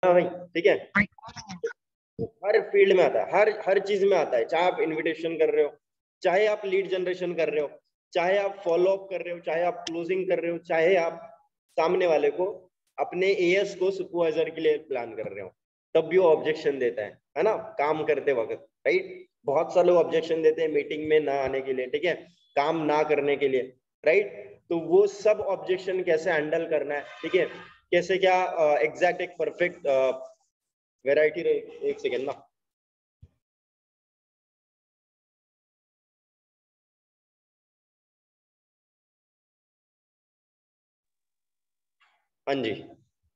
हाँ भाई, ठीक है। हर फील्ड में आता है, हर हर चीज में आता है, चाहे आप इनविटेशन कर रहे हो, चाहे आप लीड जनरेशन कर रहे हो, चाहे आप फॉलो अप कर रहे हो, चाहे आप क्लोजिंग कर रहे हो, चाहे आप सामने वाले को अपने एएस को सुपरवाइजर के लिए प्लान कर रहे हो, तब भी वो ऑब्जेक्शन देता है ना, काम करते वक्त, राइट। बहुत सारे लोग ऑब्जेक्शन देते हैं मीटिंग में ना आने के लिए, ठीक है, काम ना करने के लिए, राइट। तो वो सब ऑब्जेक्शन कैसे हैंडल करना है, ठीक है, कैसे क्या एग्जैक्ट एक परफेक्ट वेराइटी रहे। एक सेकेंड ना, हाँ जी,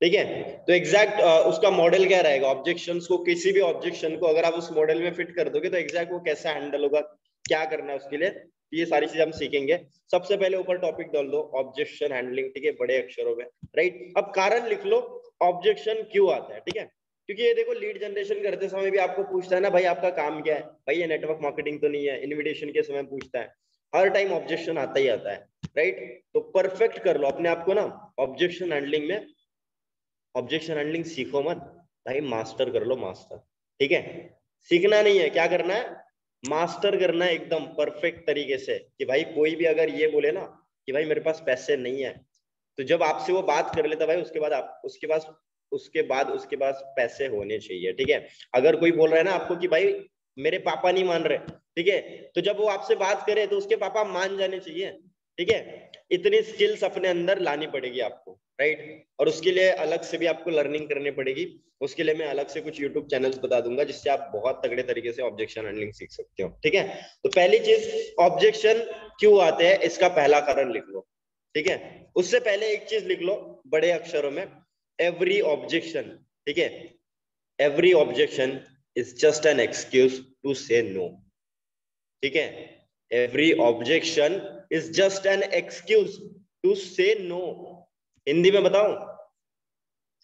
ठीक है। तो एग्जैक्ट उसका मॉडल क्या रहेगा, ऑब्जेक्शंस को, किसी भी ऑब्जेक्शन को अगर आप उस मॉडल में फिट कर दोगे तो एग्जैक्ट वो कैसे हैंडल होगा, क्या करना है उसके लिए, ये सारी चीजें हम सीखेंगे। सबसे पहले ऊपर टॉपिक डाल दो, ऑब्जेक्शन हैंडलिंग, ठीक है, बड़े अक्षरों में, राइट। अब कारण लिख लो, ऑब्जेक्शन क्यों आता है, ठीक है। क्योंकि ये देखो, लीड जनरेशन करते समय भी आपको पूछता है ना, भाई आपका काम क्या है, भाई ये नेटवर्क मार्केटिंग तो नहीं है, इन्विटेशन के समय पूछता है, हर टाइम ऑब्जेक्शन आता ही आता है, राइट। तो परफेक्ट कर लो अपने आप को ना ऑब्जेक्शन हैंडलिंग में। ऑब्जेक्शन हैंडलिंग सीखो मत भाई, मास्टर कर लो, मास्टर, ठीक है। सीखना नहीं है, क्या करना है, मास्टर करना है एकदम परफेक्ट तरीके से, कि भाई कोई भी अगर ये बोले ना कि भाई मेरे पास पैसे नहीं है, तो जब आपसे वो बात कर लेता भाई, उसके बाद आप उसके पास पैसे होने चाहिए, ठीक है। अगर कोई बोल रहा है ना आपको कि भाई मेरे पापा नहीं मान रहे, ठीक है, तो जब वो आपसे बात करे तो उसके पापा मान जाने चाहिए, ठीक है। इतनी स्किल्स अपने अंदर लानी पड़ेगी आपको, राइट। और उसके लिए अलग से भी आपको लर्निंग करनी पड़ेगी। उसके लिए मैं अलग से कुछ यूट्यूब चैनल्स बता दूंगा जिससे आप बहुत तगड़े तरीके से ऑब्जेक्शन हैंडलिंग सीख सकते हो, ठीक है। तो पहली चीज, ऑब्जेक्शन क्यों आते हैं, इसका पहला कारण लिख लो, ठीक है। उससे पहले एक चीज लिख लो बड़े अक्षरों में, एवरी ऑब्जेक्शन, ठीक है, every objection is just an excuse to say no, ठीक है। Every objection is just an excuse to say no. Hindi में बताऊं,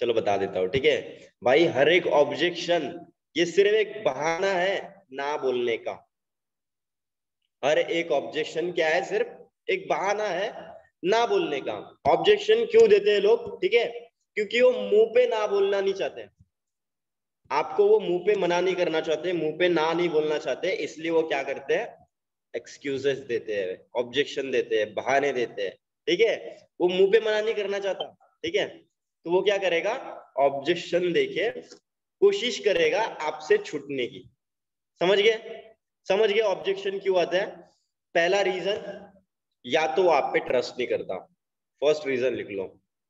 चलो बता देता हूं, ठीक है। भाई हर एक ऑब्जेक्शन ये सिर्फ एक बहाना है ना बोलने का। हर एक ऑब्जेक्शन क्या है, सिर्फ एक बहाना है ना बोलने का। ऑब्जेक्शन क्यों देते हैं लोग, ठीक है, क्योंकि वो मुंह पे ना बोलना नहीं चाहते, आपको वो मुंह पे मना नहीं करना चाहते, मुंह पे ना नहीं बोलना चाहते, इसलिए वो क्या करते हैं, एक्सक्यूजेस देते हैं, ऑब्जेक्शन देते हैं, बहाने देते हैं, ठीक है। वो मुंह पे मना नहीं करना चाहता, ठीक है, तो वो क्या करेगा, ऑब्जेक्शन देके कोशिश करेगा आपसे छूटने की। समझ गए, समझ गए ऑब्जेक्शन क्यों आता है। पहला रीजन, या तो आप पे ट्रस्ट नहीं करता, फर्स्ट रीजन लिख लो,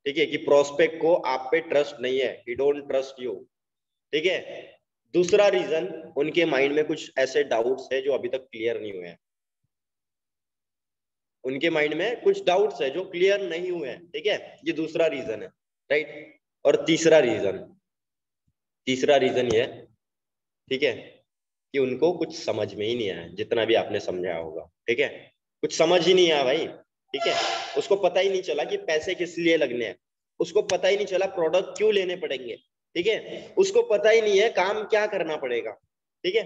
ठीक है, कि प्रोस्पेक्ट को आप पे ट्रस्ट नहीं है, ही डोंट ट्रस्ट यू, ठीक है। दूसरा रीजन, उनके माइंड में कुछ ऐसे डाउट्स है जो अभी तक क्लियर नहीं हुए हैं, उनके माइंड में कुछ डाउट्स है जो क्लियर नहीं हुए हैं, ठीक है, ये दूसरा रीजन है, राइट। और तीसरा रीजन ये, ठीक है, कि उनको कुछ समझ में ही नहीं आया, जितना भी आपने समझाया होगा, ठीक है, कुछ समझ ही नहीं आया भाई, ठीक है। उसको पता ही नहीं चला कि पैसे किस लिए लगने हैं, उसको पता ही नहीं चला प्रोडक्ट क्यों लेने पड़ेंगे, ठीक है, उसको पता ही नहीं है काम क्या करना पड़ेगा, ठीक है,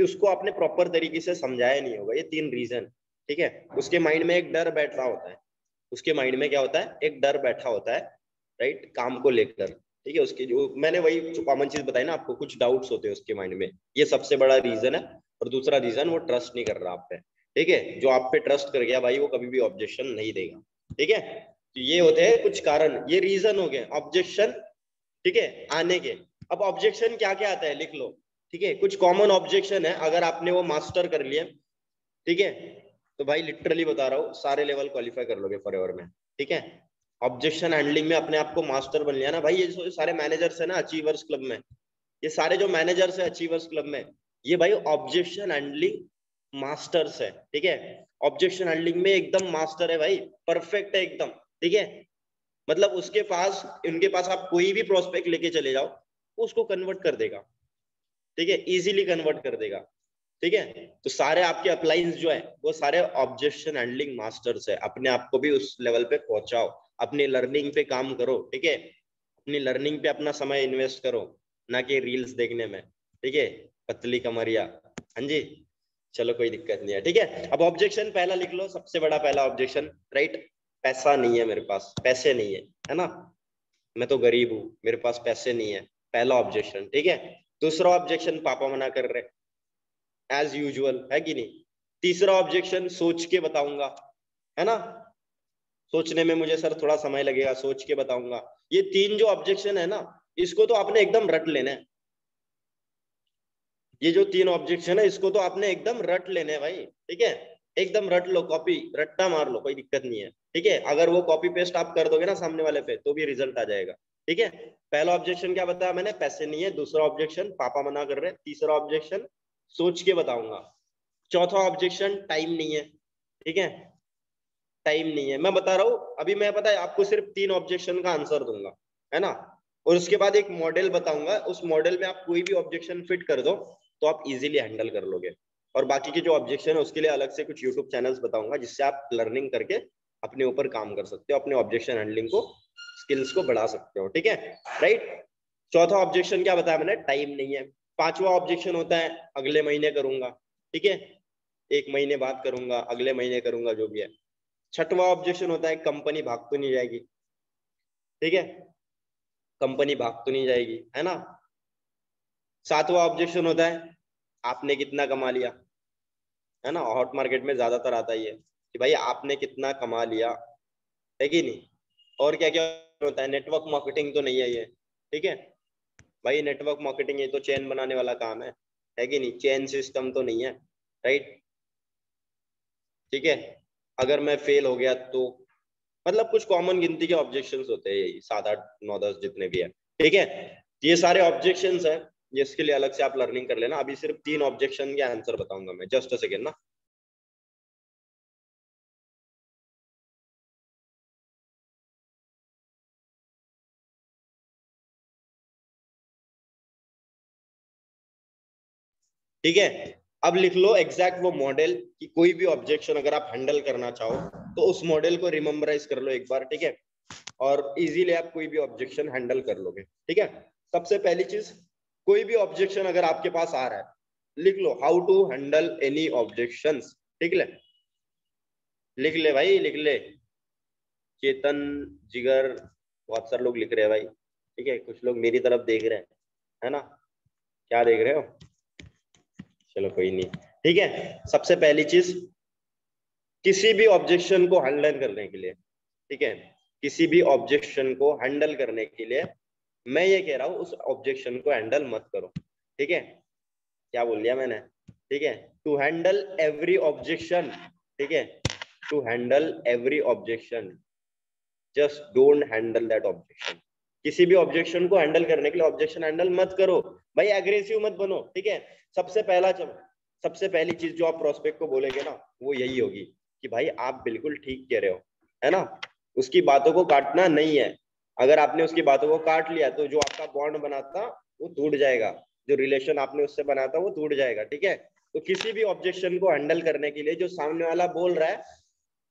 उसको आपने प्रॉपर तरीके से समझाया नहीं होगा। ये तीन रीजन, ठीक है। उसके माइंड में एक डर बैठ रहा होता है, उसके माइंड में क्या होता है, एक डर बैठा होता है, राइट, काम को लेकर, ठीक है। उसकी जो मैंने वही जो कॉमन चीज बताई ना आपको, कुछ डाउट्स होते हैं उसके माइंड में, ये सबसे बड़ा रीजन है। और दूसरा रीजन, वो ट्रस्ट नहीं कर रहा आप पे, ठीक है। जो आप पे ट्रस्ट कर गया भाई, वो कभी भी ऑब्जेक्शन नहीं देगा, ठीक है। तो ये होते हैं कुछ कारण, ये रीजन हो गए ऑब्जेक्शन, ठीक है, आने के। अब ऑब्जेक्शन क्या क्या आता है लिख लो, ठीक है। कुछ कॉमन ऑब्जेक्शन है, अगर आपने वो मास्टर कर लिया, ठीक है, तो भाई लिटरली बता रहा हूँ सारे लेवल क्वालिफाई कर लोगे फॉरएवर में, ठीक है। ऑब्जेक्शन हैंडलिंग में अपने आप को मास्टर बन लिया ना भाई, ये जो सारे मैनेजर्स है ना अचीवर्स क्लब में, ये सारे जो मैनेजर्स है अचीवर्स क्लब में, ये भाई ऑब्जेक्शन हैंडलिंग मास्टर्स है, ठीक है। ऑब्जेक्शन हैंडलिंग में एकदम मास्टर है भाई, परफेक्ट है एकदम, ठीक है। मतलब उसके पास, उनके पास आप कोई भी प्रोस्पेक्ट लेके चले जाओ, उसको कन्वर्ट कर देगा, ठीक है, इजीली कन्वर्ट कर देगा, ठीक है। तो सारे आपके अपलाइंस जो है वो सारे ऑब्जेक्शन हैंडलिंग मास्टर्स है। अपने आप को भी उस लेवल पे पहुंचाओ, अपनी लर्निंग पे काम करो, ठीक है, अपनी लर्निंग पे अपना समय इन्वेस्ट करो, ना कि रील्स देखने में, ठीक है, पतली कमरिया, हाँ जी। चलो कोई दिक्कत नहीं है, ठीक है। अब ऑब्जेक्शन पहला लिख लो, सबसे बड़ा पहला ऑब्जेक्शन, राइट, पैसा नहीं है मेरे पास, पैसे नहीं है, है ना। मैं तो गरीब हूँ, मेरे पास पैसे नहीं है, पहला ऑब्जेक्शन, ठीक है। दूसरा ऑब्जेक्शन, पापा मना कर रहे, एज यूजुअल, है कि नहीं। तीसरा ऑब्जेक्शन, सोच के बताऊंगा, है ना, सोचने में मुझे सर थोड़ा समय लगेगा, सोच के बताऊंगा। ये तीन जो ऑब्जेक्शन है ना, इसको तो आपने एकदम रट लेना है। ये जो तीन ऑब्जेक्शन है इसको तो आपने एकदम रट लेने हैं भाई, ठीक है। एकदम रट लो, कॉपी रट्टा मार लो, कोई दिक्कत नहीं है, ठीक है। अगर वो कॉपी पेस्ट आप कर दोगे ना सामने वाले पे, तो भी रिजल्ट आ जाएगा, ठीक है। पहला ऑब्जेक्शन क्या बताया मैंने, पैसे नहीं है। दूसरा ऑब्जेक्शन, पापा मना कर रहे हैं। तीसरा ऑब्जेक्शन, सोच के बताऊंगा। चौथा ऑब्जेक्शन, टाइम नहीं है, ठीक है, टाइम नहीं है। मैं बता रहा हूँ अभी, मैं पता है आपको सिर्फ तीन ऑब्जेक्शन का आंसर दूंगा, है ना, और उसके बाद एक मॉडल बताऊंगा। उस मॉडल में आप कोई भी ऑब्जेक्शन फिट कर दो तो आप इजीली हैंडल कर लोगे। और बाकी के जो ऑब्जेक्शन है उसके लिए अलग से कुछ यूट्यूब चैनल्स बताऊंगा, जिससे आप लर्निंग करके अपने ऊपर काम कर सकते हो, अपने ऑब्जेक्शन हैंडलिंग को, स्किल्स को बढ़ा सकते हो, ठीक है, राइट। चौथा ऑब्जेक्शन क्या बताया मैंने, टाइम नहीं है। पांचवा ऑब्जेक्शन होता है, अगले महीने करूंगा, ठीक है, एक महीने बाद करूंगा, अगले महीने करूंगा, जो भी है। छठवां ऑब्जेक्शन होता है, कंपनी भाग तो नहीं जाएगी, ठीक है, कंपनी भाग तो नहीं जाएगी, है ना। सातवां ऑब्जेक्शन होता है, आपने कितना कमा लिया, है ना, हॉट मार्केट में ज्यादातर आता ही है कि भाई आपने कितना कमा लिया, है कि नहीं। और क्या क्या होता है, नेटवर्क मार्केटिंग तो नहीं है ये, ठीक है भाई, नेटवर्क मार्केटिंग ये तो चेन बनाने वाला काम है कि नहीं, चेन सिस्टम तो नहीं है, राइट, ठीक है। अगर मैं फेल हो गया तो, मतलब कुछ कॉमन गिनती के ऑब्जेक्शंस होते हैं, यही 7 8 9 10 जितने भी है, ठीक है। ये सारे ऑब्जेक्शंस हैं, जिसके लिए अलग से आप लर्निंग कर लेना। अभी सिर्फ तीन ऑब्जेक्शन के आंसर बताऊंगा मैं, जस्ट अ सेकेंड ना। ठीक है, अब लिख लो एग्जैक्ट वो मॉडल, कि कोई भी ऑब्जेक्शन अगर आप हैंडल करना चाहो तो उस मॉडल को रिमेम्बराइज कर लो एक बार, ठीक है, और इजीली आप कोई भी ऑब्जेक्शन हैंडल कर लोगे, ठीक है। सबसे पहली चीज, कोई भी ऑब्जेक्शन अगर आपके पास आ रहा है, लिख लो how to handle any objections, ठीक है, लिख ले भाई, लिख ले। चेतन, जिगर, बहुत सारे लोग लिख रहे हैं भाई, ठीक है, कुछ लोग मेरी तरफ देख रहे हैं, है ना, क्या देख रहे हो, चलो कोई नहीं, ठीक है। सबसे पहली चीज, किसी भी ऑब्जेक्शन को हैंडल करने के लिए, ठीक है, किसी भी ऑब्जेक्शन को हैंडल करने के लिए मैं ये कह रहा हूं, उस ऑब्जेक्शन को हैंडल मत करो, ठीक है। क्या बोल दिया मैंने, ठीक है, टू हैंडल एवरी ऑब्जेक्शन, ठीक है, to handle every objection, just don't handle that objection. किसी भी ऑब्जेक्शन को हैंडल करने के लिए ऑब्जेक्शन हैंडल मत करो भाई, एग्रेसिव मत बनो, ठीक है। सबसे पहला सबसे पहली चीज जो आप प्रोस्पेक्ट को बोलेंगे ना, वो यही होगी कि भाई आप बिल्कुल ठीक कह रहे हो, है ना, उसकी बातों को काटना नहीं है। अगर आपने उसकी बातों को काट लिया तो जो आपका बॉन्ड बना था वो टूट जाएगा, जो रिलेशन आपने उससे बना था वो टूट जाएगा, ठीक है। तो किसी भी ऑब्जेक्शन को हैंडल करने के लिए जो सामने वाला बोल रहा है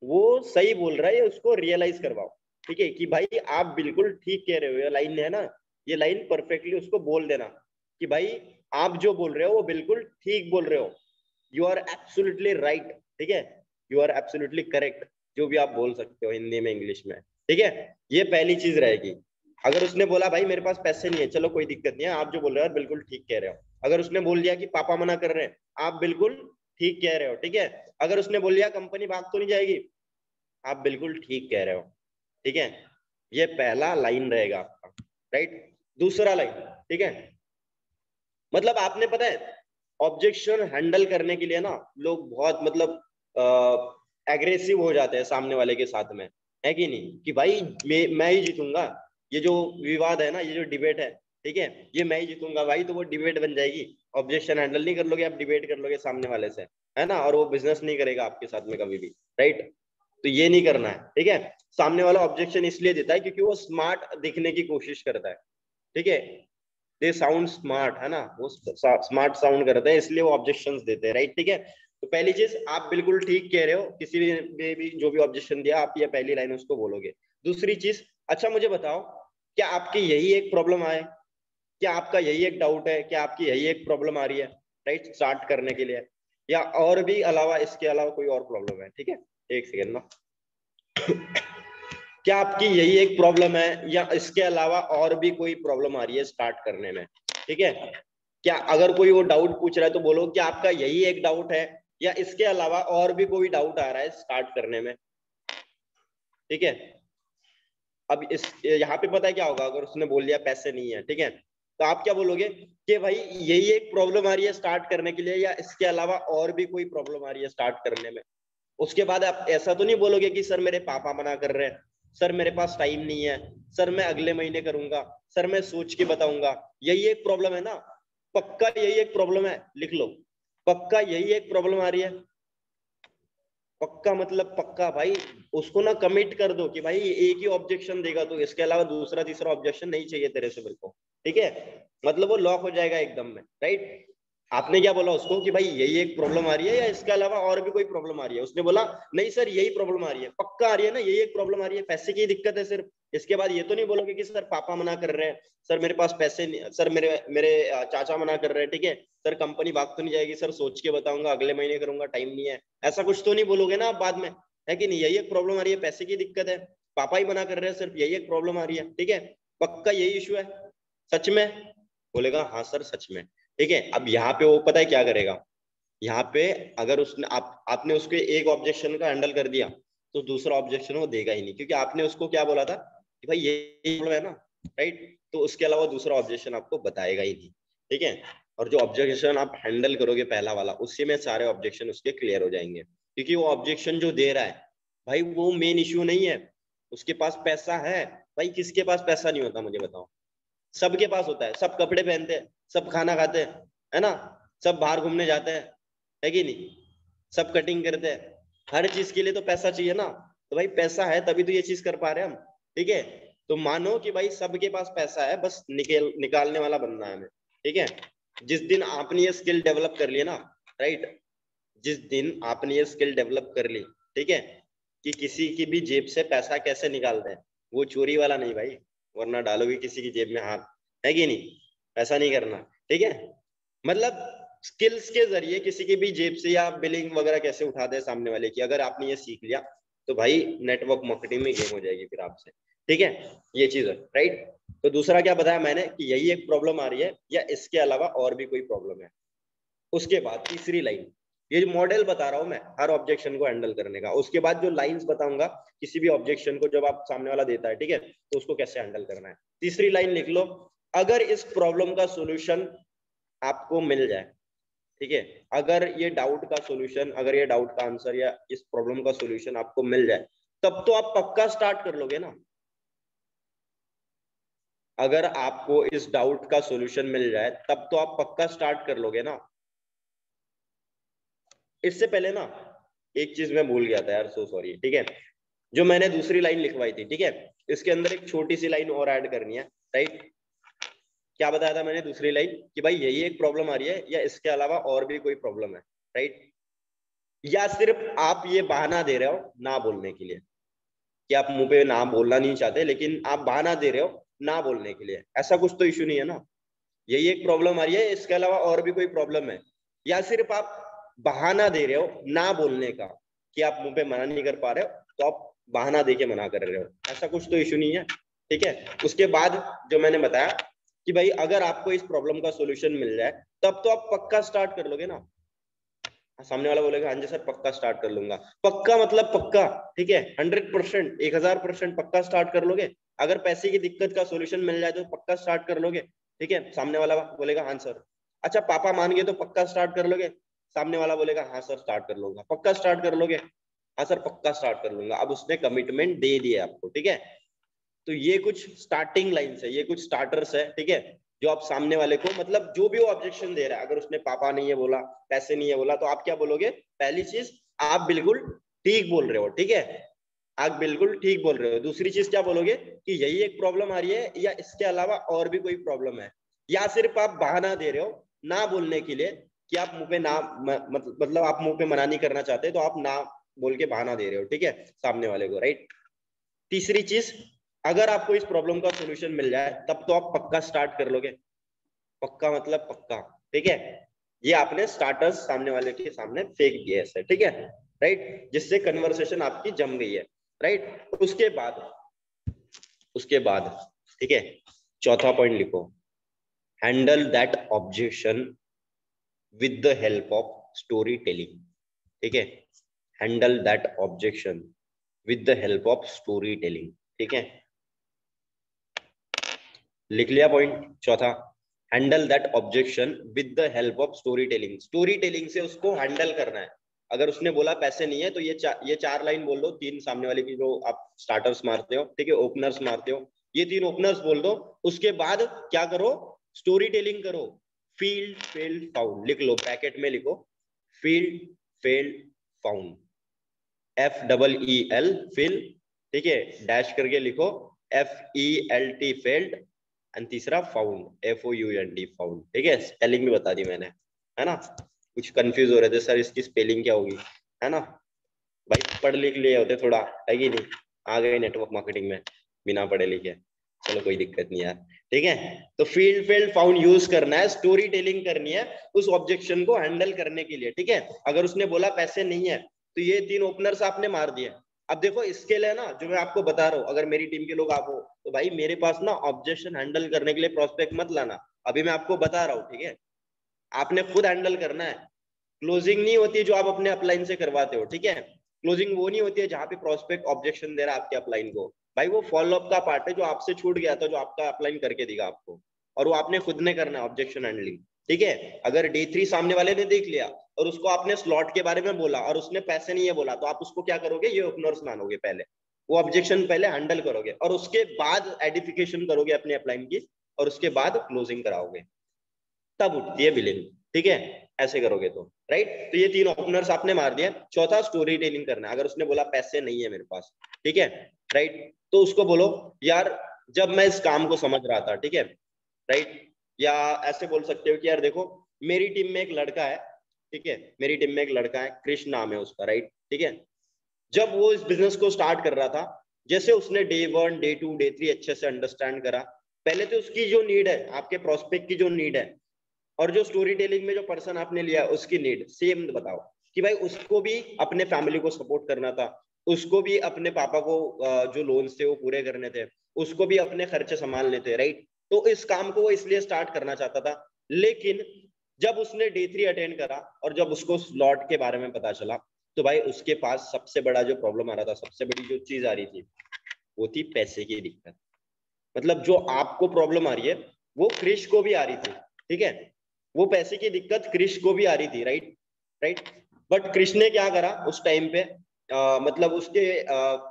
वो सही बोल रहा है, उसको रियलाइज करवाओ, ठीक है, कि भाई आप बिल्कुल ठीक कह रहे हो, ये लाइन है ना, ये लाइन परफेक्टली उसको बोल देना कि भाई आप जो बोल रहे हो वो बिल्कुल ठीक बोल रहे हो, यू आर एब्सोल्युटली राइट, ठीक है, यू आर एब्सोल्युटली करेक्ट, जो भी आप बोल सकते हो हिंदी में, इंग्लिश में, ठीक है। ये पहली चीज रहेगी। अगर उसने बोला भाई मेरे पास पैसे नहीं है, चलो कोई दिक्कत नहीं है, आप जो बोल रहे हो बिल्कुल ठीक कह रहे हो। अगर उसने बोल दिया कि पापा मना कर रहे हैं, आप बिल्कुल ठीक कह रहे हो, ठीक है। अगर उसने बोल दिया कंपनी भाग तो नहीं जाएगी, आप बिल्कुल ठीक कह रहे हो, ठीक है। ये पहला लाइन रहेगा आपका, राइट। दूसरा लाइन, ठीक है, मतलब आपने पता है ऑब्जेक्शन हैंडल करने के लिए ना लोग बहुत मतलब एग्रेसिव हो जाते हैं सामने वाले के साथ में, है कि नहीं, कि भाई मैं ही जीतूंगा, ये जो विवाद है ना, ये जो डिबेट है, ठीक है, ये मैं ही जीतूंगा भाई, तो वो डिबेट बन जाएगी। ऑब्जेक्शन हैंडल नहीं कर लोगे आप, डिबेट कर लोगे सामने वाले से, है ना, और वो बिजनेस नहीं करेगा आपके साथ में कभी भी, राइट। तो ये नहीं करना है, ठीक है। सामने वाला ऑब्जेक्शन इसलिए देता है क्योंकि वो स्मार्ट दिखने की कोशिश करता है, ठीक है, दे साउंड स्मार्ट, है ना, वो स्मार्ट साउंड करते हैं, इसलिए वो ऑब्जेक्शंस देते हैं, राइट, ठीक है। तो पहली चीज, आप बिल्कुल ठीक कह रहे हो, किसी भी जो भी ऑब्जेक्शन दिया आप ये पहली लाइन उसको बोलोगे। दूसरी चीज, अच्छा मुझे बताओ, क्या आपकी यही एक प्रॉब्लम आए, क्या आपका यही एक डाउट है, क्या आपकी यही एक प्रॉब्लम आ रही है, राइट, स्टार्ट करने के लिए, या और भी अलावा, इसके अलावा कोई और प्रॉब्लम है, ठीक है। एक सेकेंड ना, क्या आपकी यही एक प्रॉब्लम है या इसके अलावा और भी कोई प्रॉब्लम आ रही है स्टार्ट करने में? ठीक है, क्या अगर कोई वो डाउट पूछ रहा है तो बोलो कि आपका यही एक डाउट है या इसके अलावा और भी कोई डाउट आ रहा है स्टार्ट करने में? ठीक है, अब इस यहाँ पे पता है क्या होगा, अगर उसने बोल दिया पैसे नहीं है, ठीक है, तो आप क्या बोलोगे कि भाई यही एक प्रॉब्लम आ रही है स्टार्ट करने के लिए या इसके अलावा और भी कोई प्रॉब्लम आ रही है स्टार्ट करने में? उसके बाद आप ऐसा तो नहीं बोलोगे कि सर मेरे पापा मना कर रहे हैं, सर मेरे पास टाइम नहीं है, सर मैं अगले महीने करूंगा, सर मैं सोच के बताऊंगा। यही एक प्रॉब्लम है ना, पक्का यही एक प्रॉब्लम है, लिख लो, पक्का यही एक प्रॉब्लम आ रही है। पक्का मतलब पक्का भाई, उसको ना कमिट कर दो कि भाई एक ही ऑब्जेक्शन देगा तो इसके अलावा दूसरा तीसरा ऑब्जेक्शन नहीं चाहिए तेरे से मेरे को, ठीक है, मतलब वो लॉक हो जाएगा एकदम में, राइट। आपने क्या बोला उसको कि भाई यही एक प्रॉब्लम आ रही है या इसके अलावा और भी कोई प्रॉब्लम आ रही है? उसने बोला नहीं सर यही प्रॉब्लम आ रही है। पक्का आ रही है ना, यही एक प्रॉब्लम आ रही है, पैसे की दिक्कत है सिर्फ। इसके बाद ये तो नहीं बोलोगे कि सर पापा मना कर रहे हैं, सर मेरे पास पैसे नहीं, सर मेरे मेरे चाचा मना कर रहे हैं, ठीक है, सर कंपनी भाग तो नहीं जाएगी, सर सोच के बताऊंगा, अगले महीने करूंगा, टाइम नहीं है, ऐसा कुछ तो नहीं बोलोगे ना आप बाद में, है कि नहीं? यही एक प्रॉब्लम आ रही है, पैसे की दिक्कत है, पापा ही मना कर रहे हैं, सिर्फ यही एक प्रॉब्लम आ रही है, ठीक है, पक्का यही इशू है, सच में? बोलेगा हाँ सर सच में, ठीक है। अब यहाँ पे वो पता है क्या करेगा, यहाँ पे अगर उसने आपने उसके एक ऑब्जेक्शन का हैंडल कर दिया तो दूसरा ऑब्जेक्शन वो देगा ही नहीं, क्योंकि आपने उसको क्या बोला था कि भाई ये प्रॉब्लम है ना, राइट, तो उसके अलावा दूसरा ऑब्जेक्शन आपको बताएगा ही नहीं, ठीक है। और जो ऑब्जेक्शन आप हैंडल करोगे पहला वाला, उसी में सारे ऑब्जेक्शन उसके क्लियर हो जाएंगे, क्योंकि वो ऑब्जेक्शन जो दे रहा है भाई वो मेन इश्यू नहीं है। उसके पास पैसा है, भाई किसके पास पैसा नहीं होता मुझे बताओ? सबके पास होता है, सब कपड़े पहनते हैं, सब खाना खाते हैं, है ना, सब बाहर घूमने जाते हैं, है कि नहीं, सब कटिंग करते हैं, हर चीज के लिए तो पैसा चाहिए ना, तो भाई पैसा है तभी तो ये चीज कर पा रहे हैं हम, ठीक है। तो मानो कि भाई सबके पास पैसा है, बस निकालने वाला बनना है हमें, ठीक है। जिस दिन आपने ये स्किल डेवलप कर लिया ना, राइट, जिस दिन आपने ये स्किल डेवलप कर ली, ठीक है, कि किसी की भी जेब से पैसा कैसे निकालते हैं, वो चोरी वाला नहीं भाई, वरना डालोगे किसी की जेब में हाथ, है कि नहीं, ऐसा नहीं करना, ठीक है। मतलब स्किल्स के जरिए किसी की भी जेब से या बिलिंग वगैरह कैसे उठाते हैं सामने वाले की, अगर आपने ये सीख लिया तो भाई नेटवर्क मार्केटिंग में गेम हो जाएगी फिर आपसे, ठीक है, ये चीज है, राइट। तो दूसरा क्या बताया मैंने कि यही एक प्रॉब्लम आ रही है या इसके अलावा और भी कोई प्रॉब्लम है। उसके बाद तीसरी लाइन, ये जो मॉडल बता रहा हूं मैं हर ऑब्जेक्शन को हैंडल करने का, उसके बाद जो लाइंस बताऊंगा किसी भी ऑब्जेक्शन को जब आप सामने वाला देता है, ठीक है, तो उसको कैसे हैंडल करना है। तीसरी लाइन लिख लो, अगर इस प्रॉब्लम का सोल्यूशन आपको मिल जाए, ठीक है, अगर ये डाउट का सोल्यूशन, अगर ये डाउट का आंसर या इस प्रॉब्लम का सोल्यूशन आपको मिल जाए, तब तो आप पक्का स्टार्ट कर लोगे ना। अगर आपको इस डाउट का सोल्यूशन मिल जाए तब तो आप पक्का स्टार्ट कर लोगे ना। इससे पहले ना एक चीज मैं भूल गया था यार, सो सॉरी, ठीक है, जो मैंने दूसरी लाइन लिखवाई थी, ठीक है, इसके अंदर एक छोटी सी लाइन और ऐड करनी है, राइट। क्या बताया था मैंने दूसरी लाइन, कि भाई यही एक प्रॉब्लम आ रही है या इसके अलावा और भी कोई प्रॉब्लम है, राइट। या सिर्फ आप ये बहाना दे रहे हो ना बोलने के लिए, कि आप मुंह पे ना बोलना नहीं चाहते लेकिन आप बहाना दे रहे हो ना बोलने के लिए, ऐसा कुछ तो इशू नहीं है ना। यही एक प्रॉब्लम आ रही है, इसके अलावा और भी कोई प्रॉब्लम है, या सिर्फ आप बहाना दे रहे हो ना बोलने का, कि आप मुंह पे मना नहीं कर पा रहे हो तो आप बहाना देके मना कर रहे हो, ऐसा कुछ तो इशू नहीं है, ठीक है। उसके बाद जो मैंने बताया कि भाई अगर आपको इस प्रॉब्लम का सोल्यूशन मिल जाए तब तो आप पक्का स्टार्ट कर लोगे ना। सामने वाला बोलेगा हाँ जी सर पक्का स्टार्ट कर लूंगा, पक्का मतलब पक्का, ठीक है, 100%, 1000% पक्का स्टार्ट कर लोगे। अगर पैसे की दिक्कत का सोल्यूशन मिल जाए तो पक्का स्टार्ट कर लोगे, ठीक है। सामने वाला बोलेगा हाँ सर। अच्छा पापा मान गए तो पक्का स्टार्ट कर लोगे? सामने वाला बोलेगा हाँ सर स्टार्ट कर लूंगा, पक्का स्टार्ट कर लोगे? हाँ सर पक्का स्टार्ट कर लूंगा। अब उसने कमिटमेंट दे दिया आपको, ठीक है। तो ये कुछ स्टार्टिंग लाइन्स है, ये कुछ स्टार्टर्स है, ठीक है, जो आप सामने वाले को, मतलब जो भी वो ऑब्जेक्शन दे रहा है, अगर उसने पापा नहीं है बोला, पैसे नहीं है बोला, तो आप क्या बोलोगे? पहली चीज, आप बिल्कुल ठीक बोल रहे हो, ठीक है, आप बिल्कुल ठीक बोल रहे हो। दूसरी चीज क्या बोलोगे? कि यही एक प्रॉब्लम आ रही है या इसके अलावा और भी कोई प्रॉब्लम है, या सिर्फ आप बहाना दे रहे हो ना बोलने के लिए, कि आप मुंह पे ना मतलब आप मुंह पे मना नहीं करना चाहते तो आप ना बोल के बहाना दे रहे हो, ठीक है, सामने वाले को, राइट। तीसरी चीज, अगर आपको इस प्रॉब्लम का सॉल्यूशन मिल जाए तब तो आप पक्का स्टार्ट कर लोगे, पक्का मतलब पक्का, ठीक है। ये आपने स्टार्टर्स सामने वाले के सामने फेंक दिए ऐसे, ठीक है, राइट, जिससे कन्वर्सेशन आपकी जम गई है, राइट। उसके बाद उसके बाद, ठीक है, चौथा पॉइंट लिखो, handle that objection with the help of story telling. ठीक है, handle that objection with the help of story telling. ठीक है, लिख लिया पॉइंट चौथा, handle that objection with the help of story telling. Story telling से उसको हैंडल करना है। अगर उसने बोला पैसे नहीं है तो ये चार लाइन बोल दो, तीन सामने वाले की जो आप स्टार्टर्स मारते हो, ठीक है, ओपनर्स मारते हो, ये तीन ओपनर्स बोल दो। उसके बाद क्या करो, स्टोरी टेलिंग करो। फील्ड फेल्ड फाउंड लिख लो, ब्रैकेट में लिखो feel felt found, FEEL feel, ठीक है, डैश करके लिखो FELT फेल्ड, एंड तीसरा फाउंड, FOUND फाउंड। ठीक है, स्पेलिंग भी बता दी मैंने, है ना। कुछ कंफ्यूज हो रहे थे सर इसकी स्पेलिंग क्या होगी, है ना। भाई पढ़ लिख लिए होते थोड़ा, है कि नहीं, आ गए नेटवर्क मार्केटिंग में बिना पढ़े लिखे, चलो कोई दिक्कत नहीं यार। ठीक है, तो फील्ड फेल्ड फाउंड यूज करना है, स्टोरी टेलिंग करनी है उस ऑब्जेक्शन को हैंडल करने के लिए। ठीक है, अगर उसने बोला पैसे नहीं है तो ये तीन ओपनर्स आपने मार दिए। अब देखो इसके लिए ना, जो मैं आपको बता रहा हूँ, अगर मेरी टीम के लोग आप हो तो भाई मेरे पास ना ऑब्जेक्शन हैंडल करने के लिए प्रोस्पेक्ट मत लाना, अभी मैं आपको बता रहा हूँ। ठीक है, आपने खुद हैंडल करना है। क्लोजिंग नहीं होती है जो आप अपने अपलाइन से करवाते हो। ठीक है, क्लोजिंग वो नहीं होती है जहां पे प्रोस्पेक्ट ऑब्जेक्शन दे रहा है आपके अपलाइन को। भाई वो फॉलो अप का पार्ट है जो आपसे छूट गया था, जो आपका अपलाइन करके देगा आपको, और वो आपने खुद ने करना है ऑब्जेक्शन हैंडलिंग। ठीक है, अगर D3 सामने वाले ने देख लिया और उसको आपने स्लॉट के बारे में बोला और उसने पैसे नहीं है बोला, तो आप उसको क्या करोगे, ये ओपनर्स मानोगे, पहले वो ऑब्जेक्शन पहले हैंडल करोगे और उसके बाद एडिफिकेशन करोगे अपने अपलाइन की, और उसके बाद क्लोजिंग कराओगे, तब उठती है बिलिंग। ठीक है, ऐसे करोगे तो राइट। तो ये तीन ओपनर्स आपने मार दिया। चौथा स्टोरी टेलिंग करना है। अगर उसने बोला पैसे नहीं है मेरे पास, ठीक है, राइट, तो उसको बोलो यार जब मैं इस काम को समझ रहा था, ठीक है, राइट, या ऐसे बोल सकते हो कि यार देखो मेरी टीम में एक लड़का है, ठीक है, मेरी टीम में एक लड़का है, कृष्ण नाम है उसका, राइट, ठीक है, जब वो इस बिजनेस को स्टार्ट कर रहा था, जैसे उसने Day 1 Day 2 Day 3 अच्छे से अंडरस्टैंड करा, पहले तो उसकी जो नीड है, आपके प्रोस्पेक्ट की जो नीड है, और जो स्टोरी टेलिंग में जो पर्सन आपने लिया उसकी नीड सेम बताओ, कि भाई उसको भी अपने फैमिली को सपोर्ट करना था, उसको भी अपने पापा को जो लोन्स थे वो पूरे करने थे, उसको भी अपने खर्चे संभालने थे, राइट। तो इस काम को वो इसलिए स्टार्ट करना चाहता था। लेकिन जब उसने Day 3 अटेंड करा और जब उसको स्लॉट के बारे में पता चला, तो भाई उसके पास सबसे बड़ा जो प्रॉब्लम आ रहा था, सबसे बड़ी जो चीज आ रही थी, वो थी पैसे की दिक्कत। मतलब जो आपको प्रॉब्लम आ रही है वो क्रिश को भी आ रही थी। ठीक है, वो पैसे की दिक्कत क्रिश को भी आ रही थी, राइट, राइट। बट क्रिश ने क्या करा उस टाइम पे, मतलब उसके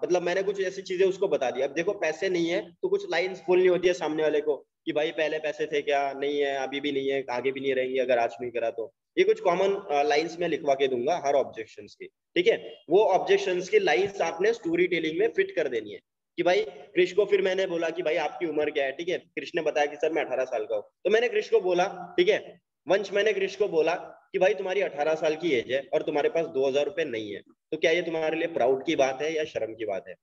मतलब मैंने कुछ ऐसी चीजें उसको बता दी। अब देखो पैसे नहीं है तो कुछ लाइंस बोलनी होती है सामने वाले को, कि भाई पहले पैसे थे क्या, नहीं है, अभी भी नहीं है, आगे भी नहीं रहेंगे अगर आज नहीं करा तो। ये कुछ कॉमन लाइंस में लिखवा के दूंगा हर ऑब्जेक्शन की। ठीक है, वो ऑब्जेक्शन की लाइंस आपने स्टोरी टेलिंग में फिट कर देनी है। कि भाई क्रिश को फिर मैंने बोला कि भाई आपकी उम्र क्या है, ठीक है, क्रिश ने बताया कि सर मैं 18 साल का हूँ। तो मैंने क्रिश को बोला, ठीक है, वंश, मैंने क्रिश को बोला कि भाई तुम्हारी 18 साल की एज है और तुम्हारे पास 2000 रुपए नहीं है, तो क्या ये तुम्हारे लिए प्राउड की बात है या शर्म की बात है?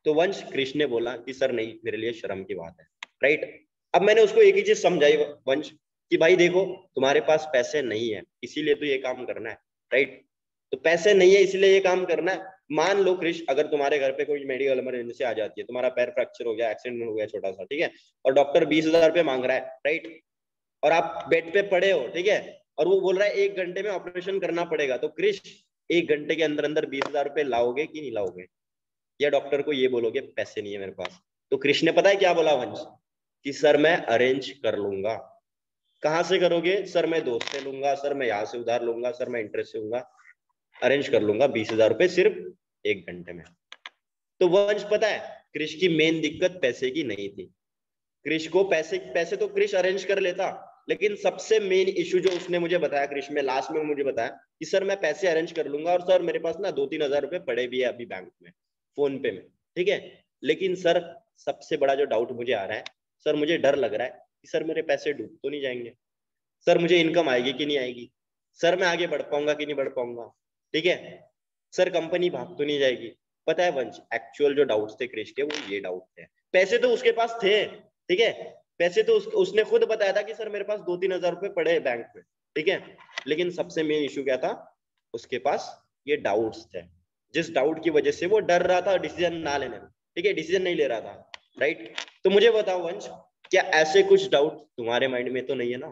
तो वंश, क्रिश ने बोला कि सर नहीं, मेरे लिए शर्म की बात है, राइट। अब मैंने उसको एक ही चीज समझाई वंश, कि भाई देखो तुम्हारे पास पैसे नहीं है इसीलिए तो ये काम करना है, राइट। तो पैसे नहीं है इसलिए ये काम करना है। मान लो क्रिश, अगर तुम्हारे घर पे कोई मेडिकल इमरजेंसी आ जाती है, तुम्हारा पैर फ्रैक्चर हो गया, एक्सीडेंट हो गया छोटा सा, ठीक है, और डॉक्टर 20,000 रुपये मांग रहा है, राइट, और आप बेड पे पड़े हो, ठीक है, और वो बोल रहा है 1 घंटे में ऑपरेशन करना पड़ेगा, तो क्रिश 1 घंटे के अंदर अंदर 20,000 रुपये लाओगे कि नहीं लाओगे? या डॉक्टर को ये बोलोगे पैसे नहीं है मेरे पास? तो क्रिश ने पता है क्या बोला वंश, कि सर मैं अरेंज कर लूंगा। कहाँ से करोगे? सर मैं दोस्त से लूंगा, सर मैं यहाँ से उधार लूंगा, सर मैं इंटरेस्ट से लूंगा, अरेंज कर लूंगा 20,000 रुपये सिर्फ 1 घंटे में। तो वंश पता है क्रिश की मेन दिक्कत पैसे की नहीं थी। क्रिश को पैसे पैसे तो क्रिश अरेंज कर लेता, लेकिन सबसे मेन इशू जो उसने मुझे बताया, क्रिश में लास्ट में मुझे बताया कि सर मैं पैसे अरेंज कर लूंगा, और सर मेरे पास ना 2-3 हजार रुपए पड़े भी है अभी बैंक में, फोन पे में, ठीक है, लेकिन सर सबसे बड़ा जो डाउट मुझे आ रहा है, सर मुझे डर लग रहा है कि सर मेरे पैसे डूब तो नहीं जाएंगे, सर मुझे इनकम आएगी कि नहीं आएगी, सर मैं आगे बढ़ पाऊंगा कि नहीं बढ़ पाऊंगा, ठीक है, सर कंपनी भाग तो नहीं जाएगी। पता है वंश, एक्चुअल जो डाउट्स थे क्रिश के वो ये डाउट थे। पैसे तो उसके पास थे, ठीक है, पैसे तो उसने खुद बताया था कि सर मेरे पास 2-3 हजार रुपए पड़े हैं बैंक में, ठीक है, लेकिन सबसे मेन इशू क्या था, उसके पास ये डाउट्स थे, जिस डाउट की वजह से वो डर रहा था डिसीजन ना लेने में, ठीक है, डिसीजन नहीं ले रहा था। राइट। तो मुझे बताओ वंश, क्या ऐसे कुछ डाउट तुम्हारे माइंड में तो नहीं है ना?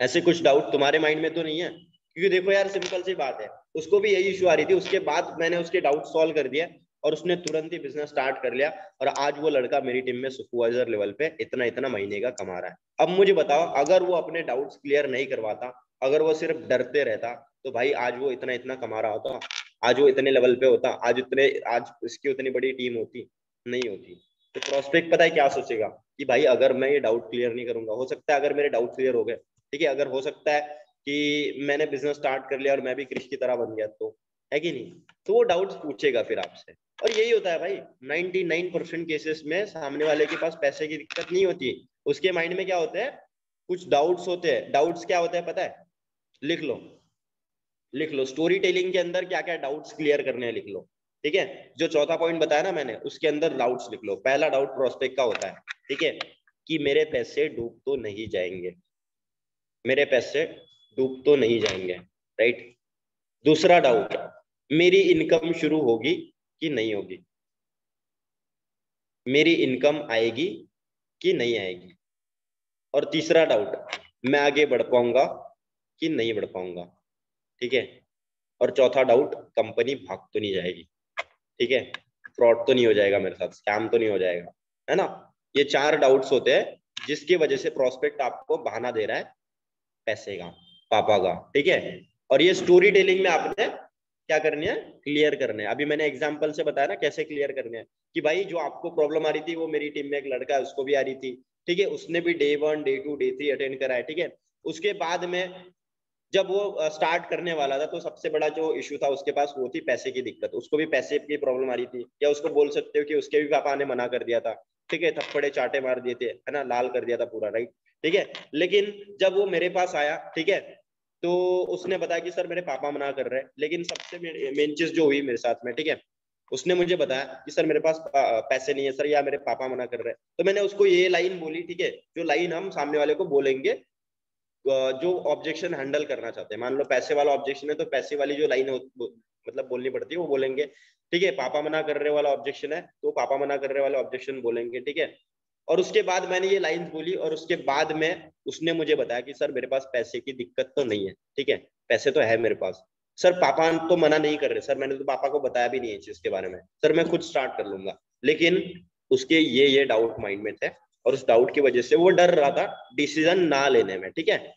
ऐसे कुछ डाउट तुम्हारे माइंड में तो नहीं है? क्योंकि देखो यार, सिंपल सी बात है, उसको भी यही इशू आ रही थी, उसके बाद मैंने उसके डाउट सॉल्व कर दिया और उसने तुरंत ही बिजनेस स्टार्ट कर लिया, और आज वो लड़का मेरी टीम में सुपरवाइजर लेवल पे इतना इतना महीने का कमा रहा है। अब मुझे बताओ, अगर वो अपने डाउट्स क्लियर नहीं करवाता, अगर वो सिर्फ डरते रहता, तो भाई आज वो इतना इतना कमा रहा होता? आज वो इतने लेवल पे होता? आज इसकी उतनी बड़ी टीम होती? नहीं होती। तो प्रोस्पेक्ट पता है क्या सोचेगा कि भाई अगर मैं ये डाउट क्लियर नहीं करूंगा, हो सकता है अगर मेरे डाउट क्लियर हो गए, ठीक है, अगर हो सकता है कि मैंने बिजनेस स्टार्ट कर लिया और मैं भी क्रिश की तरह बन गया, तो है कि नहीं? तो वो डाउट्स पूछेगा फिर आपसे। और यही होता है भाई, 99% केसेस में सामने वाले के पास पैसे की दिक्कत नहीं होती, उसके माइंड में क्या होता है, कुछ डाउट्स होते हैं। डाउट्स क्या होता है पता है? लिख लो, लिख लो, स्टोरी टेलिंग के अंदर क्या क्या डाउट्स क्लियर करने हैं लिख लो, ठीक है। जो चौथा पॉइंट बताया ना मैंने, उसके अंदर डाउट्स लिख लो। पहला डाउट प्रोस्पेक्ट का होता है, ठीक है, कि मेरे पैसे डूब तो नहीं जाएंगे, मेरे पैसे डूब तो नहीं जाएंगे, राइट। दूसरा डाउट, मेरी इनकम शुरू होगी कि नहीं होगी, मेरी इनकम आएगी कि नहीं आएगी। और तीसरा डाउट, मैं आगे बढ़ पाऊंगा कि नहीं बढ़ पाऊंगा, ठीक है। और चौथा डाउट, कंपनी भाग तो नहीं जाएगी, ठीक है, फ्रॉड तो नहीं हो जाएगा मेरे साथ, स्कैम तो नहीं हो जाएगा, है ना। ये चार डाउट्स होते हैं जिसकी वजह से प्रोस्पेक्ट आपको बहाना दे रहा है पैसे का, पापा का, ठीक है। और ये स्टोरी टेलिंग में आपने क्या करनी है, क्लियर करने हैं। अभी मैंने एग्जांपल से बताया ना कैसे क्लियर करने हैं, कि भाई जो आपको प्रॉब्लम आ रही थी वो मेरी टीम में एक लड़का है, उसको भी आ रही थी, ठीक है, उसने भी डे 1 डे 2 डे 3 अटेंड करा है, ठीक है। उसके बाद में जब वो स्टार्ट करने वाला था, तो सबसे बड़ा जो इशू था उसके पास वो थी पैसे की दिक्कत, उसको भी पैसे की प्रॉब्लम आ रही थी, या उसको बोल सकते हो कि उसके भी पापा ने मना कर दिया था, ठीक है, थप्पड़े चाटे मार दिए थे, है ना, लाल कर दिया था पूरा, राइट, ठीक है। लेकिन जब वो मेरे पास आया, ठीक है, तो उसने बताया कि सर मेरे पापा मना कर रहे हैं। लेकिन सबसे मेन चीज जो हुई मेरे साथ में, ठीक है, उसने मुझे बताया कि सर मेरे पास पैसे नहीं है सर, या मेरे पापा मना कर रहे हैं। तो मैंने उसको ये लाइन बोली, ठीक है, जो लाइन हम सामने वाले को बोलेंगे जो ऑब्जेक्शन हैंडल करना चाहते हैं। मान लो पैसे वाला ऑब्जेक्शन है, तो पैसे वाली जो लाइन मतलब बोलनी पड़ती है वो बोलेंगे, ठीक है। पापा मना कर रहे वाला ऑब्जेक्शन है, तो पापा मना कर रहे वाला ऑब्जेक्शन बोलेंगे, ठीक है। और उसके बाद मैंने ये लाइन बोली, और उसके बाद में उसने मुझे बताया कि सर मेरे पास पैसे की दिक्कत तो नहीं है, ठीक है, पैसे तो है मेरे पास। सर पापा तो मना नहीं कर रहे, सर मैंने तो पापा को बताया भी नहीं है चीज के बारे में, सर मैं खुद स्टार्ट कर लूंगा। लेकिन उसके ये डाउट माइंड में थे, और उस डाउट की वजह से वो डर रहा था डिसीजन ना लेने में, ठीक है।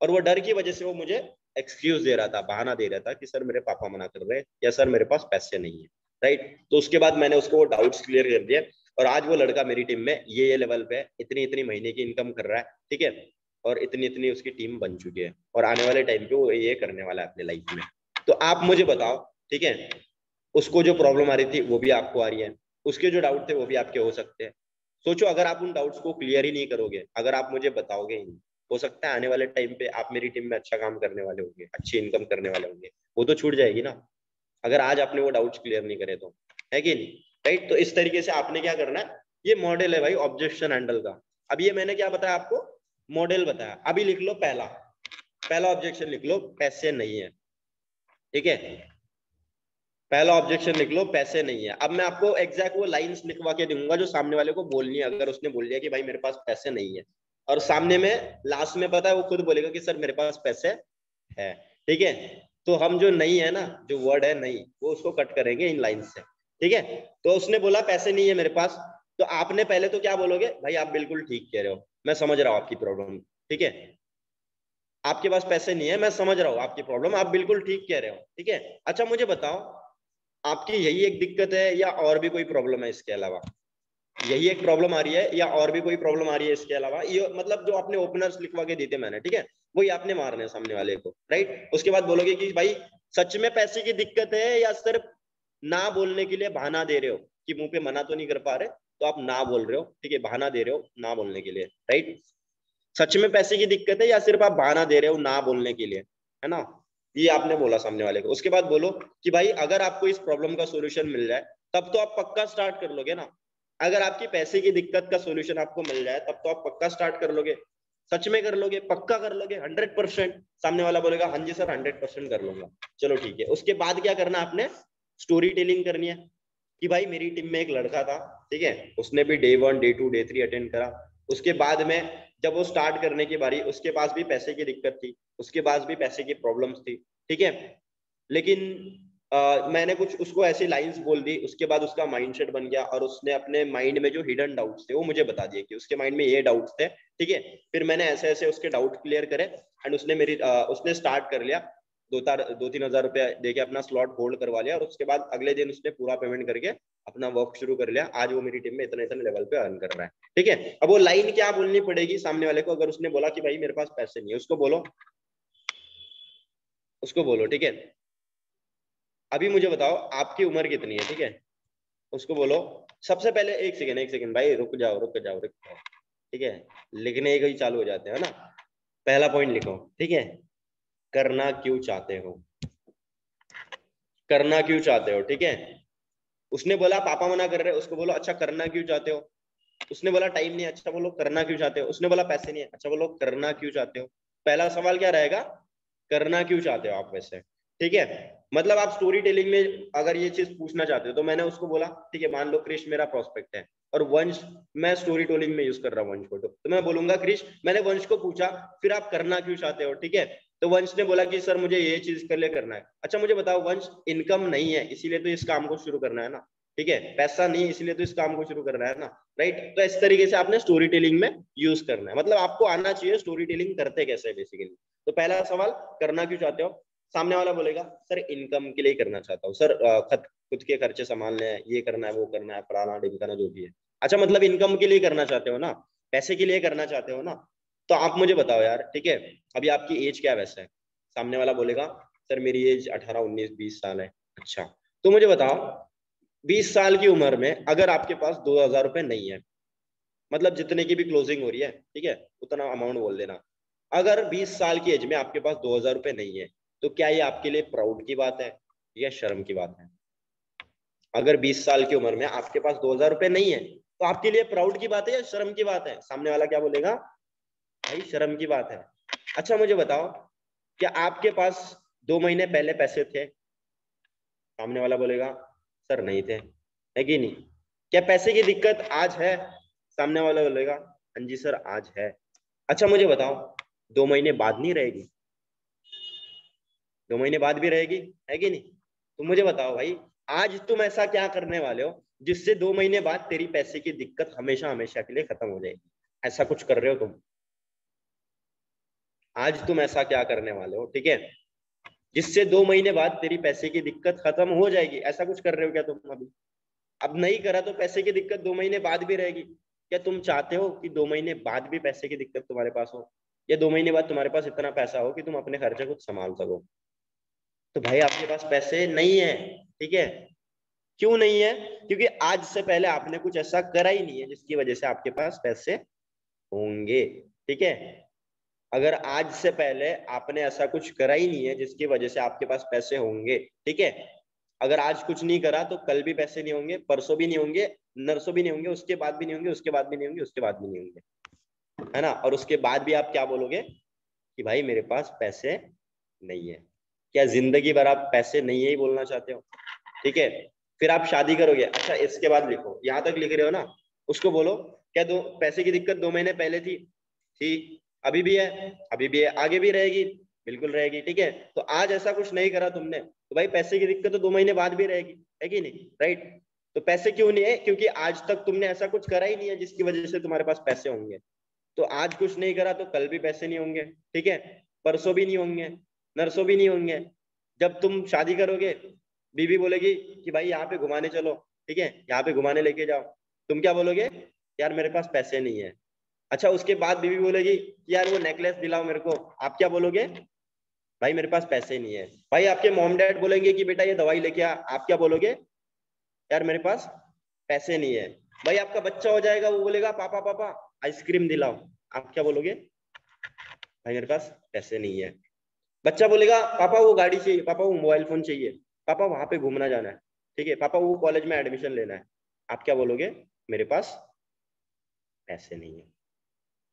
और वो डर की वजह से वो मुझे एक्सक्यूज दे रहा था, बहाना दे रहा था कि सर मेरे पापा मना कर रहे हैं, या सर मेरे पास पैसे नहीं है, राइट। तो उसके बाद मैंने उसको वो डाउट्स क्लियर कर दिए, और आज वो लड़का मेरी टीम में ये लेवल पे इतनी इतनी महीने की इनकम कर रहा है, ठीक है, और इतनी इतनी उसकी टीम बन चुकी है, और आने वाले टाइम पे वो ये करने वाला है अपने लाइफ में। तो आप मुझे बताओ, ठीक है, उसको जो प्रॉब्लम आ रही थी वो भी आपको आ रही है, उसके जो डाउट थे वो भी आपके हो सकते हैं। सोचो, अगर आप उन डाउट्स को क्लियर ही नहीं करोगे, अगर आप मुझे बताओगे ही नहीं, हो सकता है आने वाले टाइम पे आप मेरी टीम में अच्छा काम करने वाले होंगे, अच्छी इनकम करने वाले होंगे, वो तो छूट जाएगी ना, अगर आज आपने वो डाउट्स क्लियर नहीं करे तो, है कि नहीं, राइट। तो इस तरीके से आपने क्या करना है, ये मॉडल है भाई ऑब्जेक्शन हैंडल का। अब ये मैंने क्या बताया आपको, मॉडल बताया। अभी लिख लो पहला, पहला ऑब्जेक्शन लिख लो, पैसे नहीं है, ठीक है, पहला ऑब्जेक्शन लिख लो, पैसे नहीं है। अब मैं आपको एग्जैक्ट वो लाइंस लिखवा के दूंगा जो सामने वाले को बोलनी है, अगर उसने बोल दिया कि भाई मेरे पास पैसे नहीं है, और सामने में लास्ट में पता है वो खुद बोलेगा कि सर मेरे पास पैसे है, ठीक है। तो हम जो नहीं है ना, जो वर्ड है नहीं, वो उसको कट करेंगे इन लाइन से, ठीक है। तो उसने बोला पैसे नहीं है मेरे पास, तो आपने पहले तो क्या बोलोगे, भाई आप बिल्कुल ठीक कह रहे हो, मैं समझ रहा हूँ आपकी प्रॉब्लम, ठीक है, आपके पास पैसे नहीं है, मैं समझ रहा हूँ आपकी प्रॉब्लम, आप बिल्कुल ठीक कह रहे हो, ठीक है। अच्छा मुझे बताओ, आपकी यही एक दिक्कत है या और भी कोई प्रॉब्लम है इसके अलावा? यही एक प्रॉब्लम आ रही है या और भी कोई प्रॉब्लम आ रही है इसके अलावा? ये मतलब जो आपने ओपनर्स लिखवा के देते मैंने, ठीक है, वही आपने मारने हैं सामने वाले को, राइट। उसके बाद बोलोगे कि भाई सच में पैसे की दिक्कत है, या सिर्फ ना बोलने के लिए बहाना दे रहे हो, कि मुंह पे मना तो नहीं कर पा रहे, तो आप ना बोल रहे हो, ठीक है, बहाना दे रहे हो ना बोलने के लिए, राइट। सच में पैसे की दिक्कत है या सिर्फ आप बहाना दे रहे हो ना बोलने के लिए, है ना। ये आपने बोला सामने वाले को। उसके बाद बोलो कि भाई अगर आपको इस प्रॉब्लम का सॉल्यूशन मिल जाए तब तो आप पक्का स्टार्ट कर लोगे ना। अगर आपकी पैसे की दिक्कत का सॉल्यूशन आपको मिल जाए तब तो आप पक्का स्टार्ट कर लोगे, सच में कर लोगे, पक्का कर लोगे 100%। सामने वाला बोलेगा हाँ जी सर 100% कर लूंगा, चलो ठीक है। उसके बाद क्या करना, आपने स्टोरी टेलिंग करनी है, कि भाई मेरी टीम में एक लड़का था, ठीक है, उसने भी डे 1 डे 2 डे 3 अटेंड करा। उसके बाद में जब वो स्टार्ट करने की बारी, उसके पास भी पैसे की दिक्कत थी, उसके पास भी पैसे की प्रॉब्लम्स थी, ठीक है। लेकिन मैंने कुछ उसको ऐसी लाइंस बोल दी, उसके बाद उसका माइंडसेट बन गया और उसने अपने माइंड में जो हिडन डाउट्स थे वो मुझे बता दिए कि उसके माइंड में ये डाउट्स थे, ठीक है। फिर मैंने ऐसे ऐसे उसके डाउट क्लियर करे एंड उसने स्टार्ट कर लिया। 2-3 हज़ार रुपया देके अपना स्लॉट होल्ड करवा लिया और उसके बाद अगले दिन उसने पूरा पेमेंट करके अपना वर्क शुरू कर लिया। आज वो मेरी टीम में इतने इतने लेवल पे अर्न कर रहा है, ठीक है। अब वो लाइन क्या बोलनी पड़ेगी सामने वाले को, अगर उसने बोला कि भाई मेरे पास पैसे नहीं है, उसको बोलो ठीक है, अभी मुझे बताओ आपकी उम्र कितनी है, ठीक है। उसको बोलो, सबसे पहले एक सेकेंड भाई, रुक जाओ, ठीक है। लिखने ही चालू हो जाते हैं ना। पहला पॉइंट लिखो, ठीक है। करना क्यों चाहते हो, करना क्यों चाहते हो, ठीक है। उसने बोला पापा मना कर रहे हैं, उसको बोलो अच्छा करना क्यों चाहते हो। उसने बोला टाइम नहीं है, अच्छा बोलो करना क्यों चाहते हो। उसने बोला पैसे नहीं है, अच्छा बोलो करना क्यों चाहते हो। पहला सवाल क्या रहेगा, करना क्यों चाहते हो आप वैसे, ठीक है। मतलब आप स्टोरी टेलिंग में अगर ये चीज पूछना चाहते हो तो मैंने उसको बोला, ठीक है, मान लो क्रिश मेरा प्रोस्पेक्ट है और वंश, मैं स्टोरी टेलिंग में यूज कर रहा हूँ वंश को, तो मैं बोलूंगा क्रिश मैंने वंश को पूछा फिर आप करना क्यों चाहते हो, ठीक है। तो वंश ने बोला कि सर मुझे ये चीज के लिए करना है। अच्छा मुझे बताओ वंश, इनकम नहीं है इसीलिए तो इस काम को शुरू करना है ना, ठीक है। पैसा नहीं है इसलिए तो इस काम को शुरू करना है ना, राइट। तो इस तरीके से आपने स्टोरी टेलिंग में यूज करना है, मतलब आपको आना चाहिए स्टोरी टेलिंग करते कैसे बेसिकली। तो पहला सवाल करना क्यों चाहते हो। सामने वाला बोलेगा सर इनकम के लिए करना चाहता हूँ सर, खुद के खर्चे संभालने हैं, ये करना है वो करना है फलाना ढिमकाना जो भी है। अच्छा मतलब इनकम के लिए करना चाहते हो ना, पैसे के लिए करना चाहते हो ना। तो आप मुझे बताओ यार, ठीक है, अभी आपकी एज क्या वैसे है। सामने वाला बोलेगा सर मेरी एज 18 19 20 साल है। अच्छा तो मुझे बताओ 20 साल की उम्र में अगर आपके पास 2,000 रुपये नहीं है, मतलब जितने की भी क्लोजिंग हो रही है, ठीक है, उतना अमाउंट बोल देना। अगर 20 साल की एज में आपके पास 2,000 रुपये नहीं है, तो क्या ये आपके लिए प्राउड की बात है या शर्म की बात है। अगर 20 साल की उम्र में आपके पास 2,000 रुपये नहीं है तो आपके लिए प्राउड की बात है या शर्म की बात है। सामने वाला क्या बोलेगा, भाई शर्म की बात है। अच्छा मुझे बताओ, क्या आपके पास 2 महीने पहले पैसे थे। सामने वाला बोलेगा सर नहीं थे, है कि नहीं। क्या पैसे की दिक्कत आज है। सामने वाला बोलेगा हाँ जी सर आज है। अच्छा मुझे बताओ 2 महीने बाद नहीं रहेगी, 2 महीने बाद भी रहेगी, है कि नहीं। तो मुझे बताओ भाई, आज तुम ऐसा क्या करने वाले हो जिससे 2 महीने बाद तेरी पैसे की दिक्कत हमेशा हमेशा के लिए खत्म हो जाएगी। ऐसा कुछ कर रहे हो तुम, आज तुम ऐसा क्या करने वाले हो, ठीक है, जिससे 2 महीने बाद तेरी पैसे की दिक्कत खत्म हो जाएगी। ऐसा कुछ कर रहे हो क्या तुम अभी। अब नहीं करा तो पैसे की दिक्कत 2 महीने बाद भी रहेगी। क्या तुम चाहते हो कि 2 महीने बाद भी पैसे की दिक्कत तुम्हारे पास हो, या 2 महीने बाद तुम्हारे पास इतना पैसा हो कि तुम अपने खर्चे खुद संभाल सको। तो भाई आपके पास पैसे नहीं है, ठीक है। क्यों नहीं है, क्योंकि आज से पहले आपने कुछ ऐसा करा ही नहीं है जिसकी वजह से आपके पास पैसे होंगे, ठीक है। अगर आज से पहले आपने ऐसा कुछ करा ही नहीं है जिसकी वजह से आपके पास पैसे होंगे, ठीक है। अगर आज कुछ नहीं करा तो कल भी पैसे नहीं होंगे, परसों भी नहीं होंगे, नरसों भी नहीं होंगे, उसके बाद भी नहीं होंगे, उसके बाद भी नहीं होंगे, उसके बाद भी नहीं होंगे, है ना। और उसके बाद भी आप क्या बोलोगे कि भाई मेरे पास पैसे नहीं है। क्या जिंदगी भर आप पैसे नहीं है ही बोलना चाहते हो, ठीक है। फिर आप शादी करोगे। अच्छा इसके बाद लिखो, यहां तक लिख रहे हो ना, उसको बोलो क्या दो पैसे की दिक्कत 2 महीने पहले थी, अभी भी है, अभी भी है, आगे भी रहेगी, बिल्कुल रहेगी, ठीक है। तो आज ऐसा कुछ नहीं करा तुमने तो भाई पैसे की दिक्कत तो 2 महीने बाद भी रहेगी, है कि नहीं, राइट। तो पैसे क्यों नहीं है, क्योंकि आज तक तुमने ऐसा कुछ करा ही नहीं है जिसकी वजह से तुम्हारे पास पैसे होंगे। तो आज कुछ नहीं करा तो कल भी पैसे नहीं होंगे, ठीक है, परसों भी नहीं होंगे, नरसों भी नहीं होंगे। जब तुम शादी करोगे बीवी बोलेगी कि भाई यहाँ पे घुमाने चलो, ठीक है, यहाँ पे घुमाने लेके जाओ। तुम क्या बोलोगे, यार मेरे पास पैसे नहीं है। अच्छा उसके बाद बीवी बोलेगी कि यार वो नेकलेस दिलाओ मेरे को। आप क्या बोलोगे, भाई मेरे पास पैसे नहीं है। भाई आपके मॉम डैड बोलेंगे कि बेटा ये दवाई लेके आ, आप क्या बोलोगे, यार मेरे पास पैसे नहीं है। भाई आपका बच्चा हो जाएगा, वो बोलेगा पापा पापा आइसक्रीम दिलाओ, आप क्या बोलोगे, भाई मेरे पास पैसे नहीं है। बच्चा बोलेगा पापा वो गाड़ी चाहिए, पापा वो मोबाइल फोन चाहिए, पापा वहां पे घूमना जाना है, ठीक है, पापा वो कॉलेज में एडमिशन लेना है। आप क्या बोलोगे, मेरे पास पैसे नहीं है।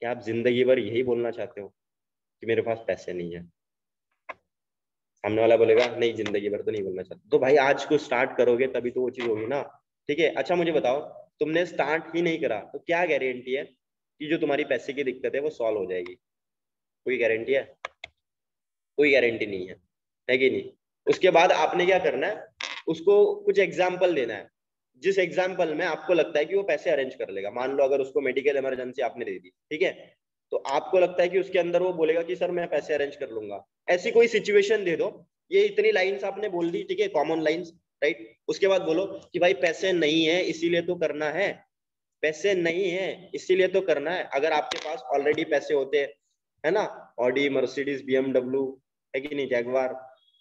क्या आप जिंदगी भर यही बोलना चाहते हो कि मेरे पास पैसे नहीं है। सामने वाला बोलेगा नहीं जिंदगी भर तो नहीं बोलना चाहता। तो भाई आज को स्टार्ट करोगे तभी तो वो चीज होगी ना। ठीक है। अच्छा मुझे बताओ, तुमने स्टार्ट ही नहीं करा तो क्या गारंटी है कि जो तुम्हारी पैसे की दिक्कत है वो सॉल्व हो जाएगी? कोई गारंटी है? कोई गारंटी नहीं है कि नहीं? उसके बाद आपने क्या करना है, उसको कुछ एग्जाम्पल देना है, जिस एग्जाम्पल में आपको लगता है कि वो पैसे अरेंज कर लेगा। मान लो अगर उसको मेडिकल इमरजेंसी आपने दे दी, ठीक है, तो आपको लगता है कि उसके अंदर वो बोलेगा कि सर मैं पैसे अरेंज कर लूंगा। ऐसी कोई सिचुएशन दे दो, ये इतनी लाइंस आपने बोल दी, ठीक है, कॉमन लाइंस, राइट। उसके बाद बोलो कि भाई पैसे नहीं है इसीलिए तो करना है, पैसे नहीं है इसीलिए तो करना है। अगर आपके पास ऑलरेडी पैसे होते, है ना, ऑडी, मर्सिडीज, बीएमडब्ल्यू, है कि नहीं, जैगवार,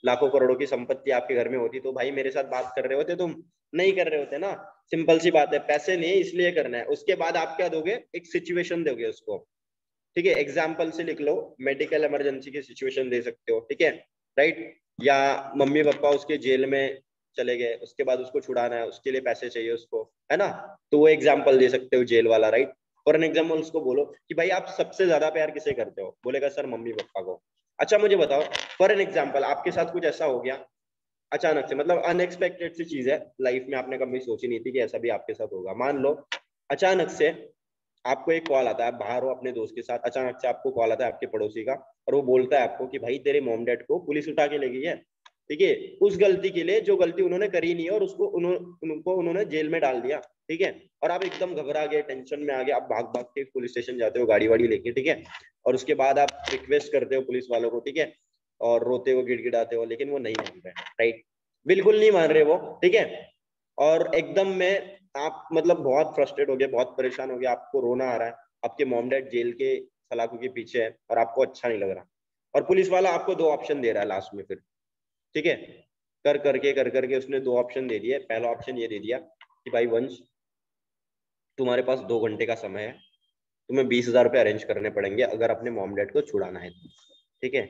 लाखों करोड़ों की संपत्ति आपके घर में होती, तो भाई मेरे साथ बात कर रहे होते तुम? नहीं कर रहे होते ना। सिंपल सी बात है, पैसे नहीं इसलिए करना है। उसके बाद आप क्या दोगे, एक सिचुएशन दोगे उसको, ठीक है, एग्जाम्पल से लिख लो, मेडिकल इमरजेंसी की सिचुएशन दे सकते हो, ठीक है, राइट। या मम्मी पापा उसके जेल में चले गए, उसके बाद उसको छुड़ाना है, उसके लिए पैसे चाहिए उसको, है ना, तो वो एग्जाम्पल दे सकते हो, जेल वाला, राइट। फॉर एन एग्जाम्पल उसको बोलो कि भाई आप सबसे ज्यादा प्यार किसे करते हो? बोलेगा सर मम्मी पापा को। अच्छा मुझे बताओ, फॉर एन एग्जाम्पल आपके साथ कुछ ऐसा हो गया अचानक से, मतलब अनएक्सपेक्टेड सी चीज है लाइफ में, आपने कभी सोची नहीं थी कि ऐसा भी आपके साथ होगा। मान लो अचानक से आपको एक कॉल आता है, बाहर हो अपने दोस्त के साथ, अचानक से आपको कॉल आता है आपके पड़ोसी का, और वो बोलता है आपको कि भाई तेरे मॉम डैड को पुलिस उठा के ले गई है, ठीक है, उस गलती के लिए जो गलती उन्होंने करी नहीं है, और उसको उन्होंने जेल में डाल दिया, ठीक है। और आप एकदम घबरा गए, टेंशन में आ गए, आप भाग भाग के पुलिस स्टेशन जाते हो गाड़ी वाड़ी लेके, ठीक है, और उसके बाद आप रिक्वेस्ट करते हो पुलिस वालों को, ठीक है, और रोते हो, गिड़गिड़ाते हो, लेकिन वो नहीं मान रहे, राइट, बिल्कुल नहीं मान रहे वो, ठीक है। और एकदम में आप मतलब बहुत फ्रस्ट्रेट हो गए, बहुत परेशान हो गए, आपको रोना आ रहा है, आपके मॉम डैड जेल के सलाखों के पीछे है और आपको अच्छा नहीं लग रहा, और पुलिस वाला आपको दो ऑप्शन दे रहा है लास्ट में फिर, ठीक है, कर करके उसने दो ऑप्शन दे दिए। पहला ऑप्शन ये दे दिया कि भाई वंश, तुम्हारे पास 2 घंटे का समय है, तुम्हें 20,000 रुपये अरेंज करने पड़ेंगे अगर अपने मॉम डैड को छुड़ाना है तो, ठीक है।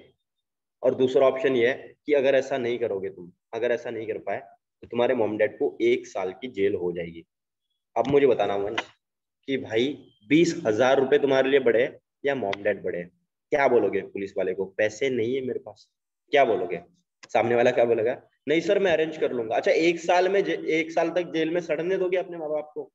और दूसरा ऑप्शन ये है कि अगर ऐसा नहीं करोगे तुम, अगर ऐसा नहीं कर पाए तो तुम्हारे मॉम डैड को 1 साल की जेल हो जाएगी। अब मुझे बताना वंश कि भाई 20,000 रुपये तुम्हारे लिए बड़े हैं या मॉम डैड बड़े हैं? क्या बोलोगे पुलिस वाले को? पैसे नहीं है मेरे पास, क्या बोलोगे? सामने वाला क्या बोलेगा? नहीं सर मैं अरेंज कर लूंगा। अच्छा 1 साल में 1 साल तक जेल में सड़ने दोगे अपने माँ बाप को,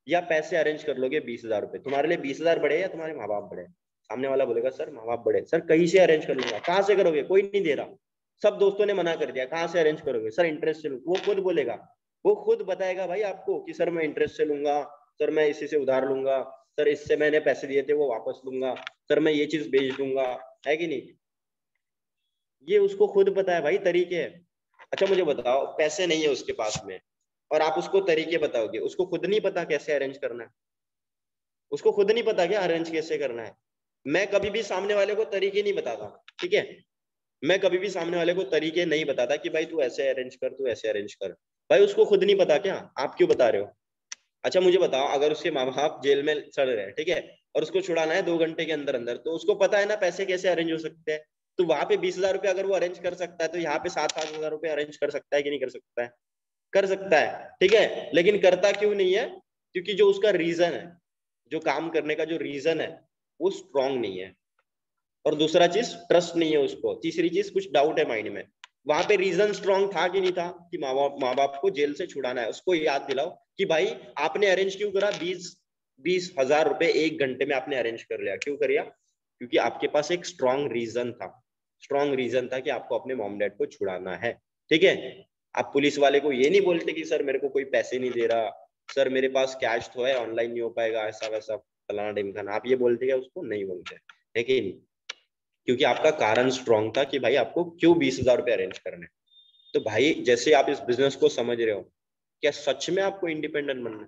या पैसे अरेंज कर लोगे 20,000 रुपये? तुम्हारे लिए 20,000 बड़े या तुम्हारे माँ बाप बड़े? सामने वाला बोलेगा सर माँ बाप बड़े। सर कहीं से अरेंज कर लूंगा। कहाँ से करोगे? कोई नहीं दे रहा, सब दोस्तों ने मना कर दिया, कहाँ से अरेंज करोगे? सर इंटरेस्ट से लूंगा। वो खुद बोलेगा, वो खुद बताएगा भाई आपको कि सर मैं इंटरेस्ट से लूंगा, सर मैं इसी से उधार लूंगा, सर इससे मैंने पैसे दिए थे वो वापस लूंगा, सर मैं ये चीज बेच दूंगा, है कि नहीं? ये उसको खुद पता है भाई, तरीके है। अच्छा मुझे बताओ, पैसे नहीं है उसके पास में और आप उसको तरीके बताओगे, उसको खुद नहीं पता कैसे अरेंज करना है? उसको खुद नहीं पता क्या अरेंज कैसे करना है? मैं कभी भी सामने वाले को तरीके नहीं बताता, ठीक है, मैं कभी भी सामने वाले को तरीके नहीं बताता कि भाई तू ऐसे अरेंज कर, तू ऐसे अरेंज कर। भाई उसको खुद नहीं पता क्या? आप क्यों बता रहे हो? अच्छा मुझे बताओ, अगर उसके माँ बाप जेल में सड़ रहे हैं, ठीक है, और उसको छुड़ाना है 2 घंटे के अंदर अंदर, तो उसको पता है ना पैसे कैसे अरेंज हो सकते हैं। तो वहां पे 20,000 रुपये अगर वो अरेंज कर सकता है, तो यहाँ पे 7-7 हजार रुपये अरेंज कर सकता है कि नहीं कर सकता है? कर सकता है, ठीक है, लेकिन करता क्यों नहीं है? क्योंकि जो उसका रीजन है, जो काम करने का जो रीजन है, वो स्ट्रांग नहीं है। और दूसरा चीज ट्रस्ट नहीं है उसको, तीसरी चीज कुछ डाउट है माइंड में। वहां पे रीजन स्ट्रांग था कि नहीं था कि माँ बाप को जेल से छुड़ाना है? उसको याद दिलाओ कि भाई आपने अरेंज क्यों करा, 20,000 रुपए 1 घंटे में आपने अरेंज कर लिया, क्यों कर लिया? क्योंकि आपके पास एक स्ट्रांग रीजन था, स्ट्रांग रीजन था कि आपको अपने मॉम डैड को छुड़ाना है, ठीक है। आप पुलिस वाले को ये नहीं बोलते कि सर मेरे को कोई पैसे नहीं दे रहा, सर मेरे पास कैश तो है, ऑनलाइन नहीं हो पाएगा, ऐसा वैसा फलाना ढिमकाना, आप ये बोलते क्या? उसको नहीं बोलते, लेकिन क्योंकि आपका कारण स्ट्रांग था कि भाई आपको क्यों 20,000 रुपये अरेंज करने। तो भाई जैसे आप इस बिजनेस को समझ रहे हो, क्या सच में आपको इंडिपेंडेंट बनना है?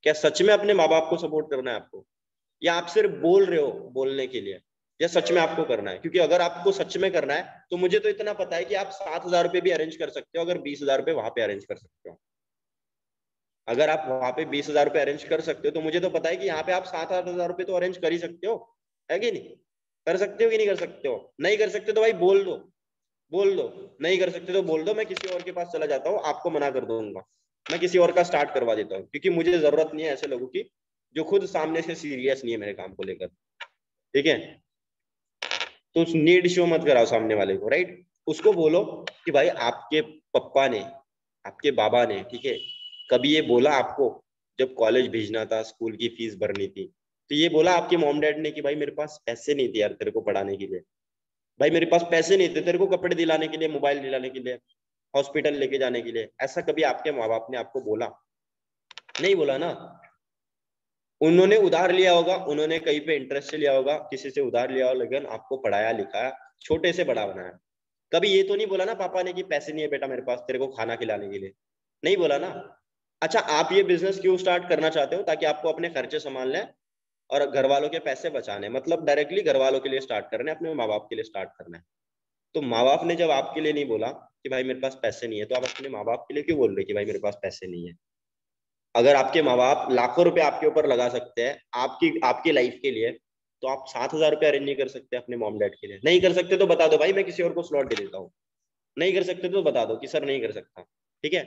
क्या सच में अपने माँ बाप को सपोर्ट करना है आपको, या आप सिर्फ बोल रहे हो बोलने के लिए, या सच में आपको करना है? क्योंकि अगर आपको सच में करना है तो मुझे तो इतना पता है कि आप 7,000 रुपये भी अरेंज कर सकते हो, अगर 20,000 रुपये वहां पे अरेंज कर सकते हो। अगर आप वहां पे 20,000 रुपये अरेंज कर सकते हो तो मुझे तो पता है कि यहाँ पे आप 7-8 हजार रुपये तो अरेंज कर ही सकते हो, है कि नहीं? कर सकते हो कि नहीं कर सकते हो? नहीं कर सकते तो भाई बोल दो, बोल दो। नहीं कर सकते तो बोल दो, मैं किसी और के पास चला जाता हूँ, आपको मना कर दूंगा, मैं किसी और का स्टार्ट करवा देता हूँ, क्योंकि मुझे जरूरत नहीं है ऐसे लोगों की जो खुद सामने से सीरियस नहीं है मेरे काम को लेकर, ठीक है। तो नीड शो मत कराओ सामने वाले को, राइट। उसको बोलो कि भाई आपके पप्पा ने, आपके बाबा ने, ठीक है, कभी ये बोला आपको जब कॉलेज भेजना था, स्कूल की फीस भरनी थी, तो ये बोला आपके मॉम डैड ने कि भाई मेरे पास पैसे नहीं थे यार तेरे को पढ़ाने के लिए, भाई मेरे पास पैसे नहीं थे तेरे को कपड़े दिलाने के लिए, मोबाइल दिलाने के लिए, हॉस्पिटल लेके जाने के लिए? ऐसा कभी आपके माँ बाप ने आपको बोला? नहीं बोला ना। उन्होंने उधार लिया होगा, उन्होंने कहीं पे इंटरेस्ट से लिया होगा, किसी से उधार लिया होगा, लेकिन आपको पढ़ाया लिखाया, छोटे से बड़ा बनाया। कभी ये तो नहीं बोला ना पापा ने कि पैसे नहीं है बेटा मेरे पास तेरे को खाना खिलाने के लिए, नहीं बोला ना। अच्छा, आप ये बिजनेस क्यों स्टार्ट करना चाहते हो? ताकि आपको अपने खर्चे संभालने और घर वालों के पैसे बचाने, मतलब डायरेक्टली घर वालों के लिए स्टार्ट करना है, अपने माँ बाप के लिए स्टार्ट करना है। तो माँ बाप ने जब आपके लिए नहीं बोला कि भाई मेरे पास पैसे नहीं है, तो आप अपने माँ बाप के लिए क्यों बोल रहे कि भाई मेरे पास पैसे नहीं है? अगर आपके माँ बाप लाखों रुपए आपके ऊपर लगा सकते हैं आपकी आपकी लाइफ के लिए, तो आप 7,000 रुपये अरेंज नहीं कर सकते अपने मॉम डैड के लिए? नहीं कर सकते तो बता दो भाई, मैं किसी और को स्लॉट दे देता हूँ। नहीं कर सकते तो बता दो कि सर नहीं कर सकता, ठीक है?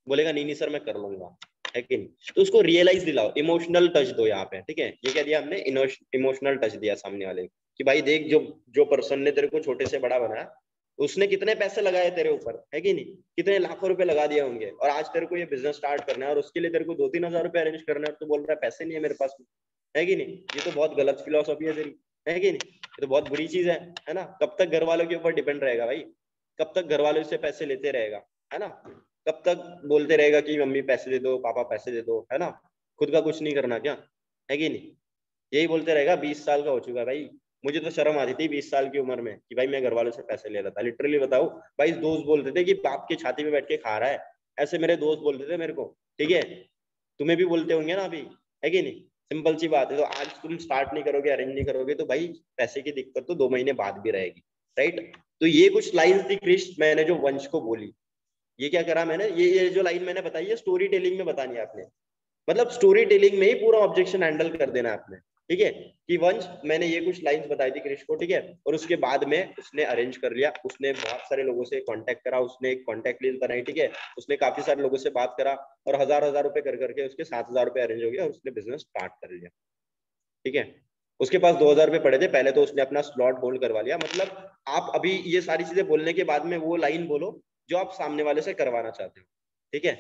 बोलेगा नहीं नहीं सर मैं कर लूंगा, है कि नहीं? तो उसको रियलाइज दिलाओ, इमोशनल टच दो यहाँ पे, ठीक है? ये क्या दिया हमने? इमोशनल टच दिया सामने वाले को कि भाई देख, जो जो पर्सन ने तेरे को छोटे से बड़ा बनाया, उसने कितने पैसे लगाए तेरे ऊपर, है कि नहीं? कितने लाखों रुपए लगा दिए होंगे, और आज तेरे को ये बिजनेस स्टार्ट करना है और उसके लिए तेरे को 2-3 हजार रुपए अरेंज करना है, तो बोल रहा है पैसे नहीं है मेरे पास, है कि नहीं? ये तो बहुत गलत फिलोसॉफी है तेरी, है कि नहीं? ये तो बहुत बुरी चीज है ना? कब तक घर वालों के ऊपर डिपेंड रहेगा भाई? कब तक घर वालों से पैसे लेते रहेगा, है ना? कब तक बोलते रहेगा कि मम्मी पैसे दे दो, पापा पैसे दे दो, है ना? खुद का कुछ नहीं करना क्या, है कि नहीं? यही बोलते रहेगा। 20 साल का हो चुका है भाई, मुझे तो शर्म आती थी 20 साल की उम्र में कि भाई मैं घर वालों से पैसे ले रहा था, लिटरली बताओ भाई। दोस्त बोलते थे कि बाप की छाती पे बैठ के खा रहा है, ऐसे मेरे दोस्त बोलते थे मेरे को, ठीक है? तुम्हें भी बोलते होंगे ना अभी, है कि नहीं? सिंपल सी बात है। तो आज तुम स्टार्ट नहीं करोगे, अरेंज नहीं करोगे, तो भाई पैसे की दिक्कत तो 2 महीने बाद भी रहेगी, राइट? तो ये कुछ लाइंस थी क्रिश, मैंने जो वंश को बोली। ये क्या करा मैंने, ये जो लाइन मैंने बताई है स्टोरी टेलिंग में बतानी है आपने, मतलब स्टोरी टेलिंग में ही पूरा ऑब्जेक्शन हैंडल कर देना है आपने, ठीक है? कि वंश मैंने ये कुछ लाइंस बताई थी क्रिश को, ठीक है? और उसके बाद में उसने अरेंज कर लिया, उसने बहुत सारे लोगों से कांटेक्ट करा, उसने एक कांटेक्ट लिस्ट बनाई, ठीक है? उसने काफी सारे लोगों से बात करा, और हजार हजार रुपए कर करके उसके 7,000 रुपए अरेंज हो गया, और उसने बिजनेस स्टार्ट कर लिया, ठीक है? उसके पास 2,000 रुपए पड़े थे पहले, तो उसने अपना स्लॉट होल्ड करवा लिया। मतलब आप अभी ये सारी चीजें बोलने के बाद में वो लाइन बोलो जो आप सामने वाले से करवाना चाहते हो, ठीक है?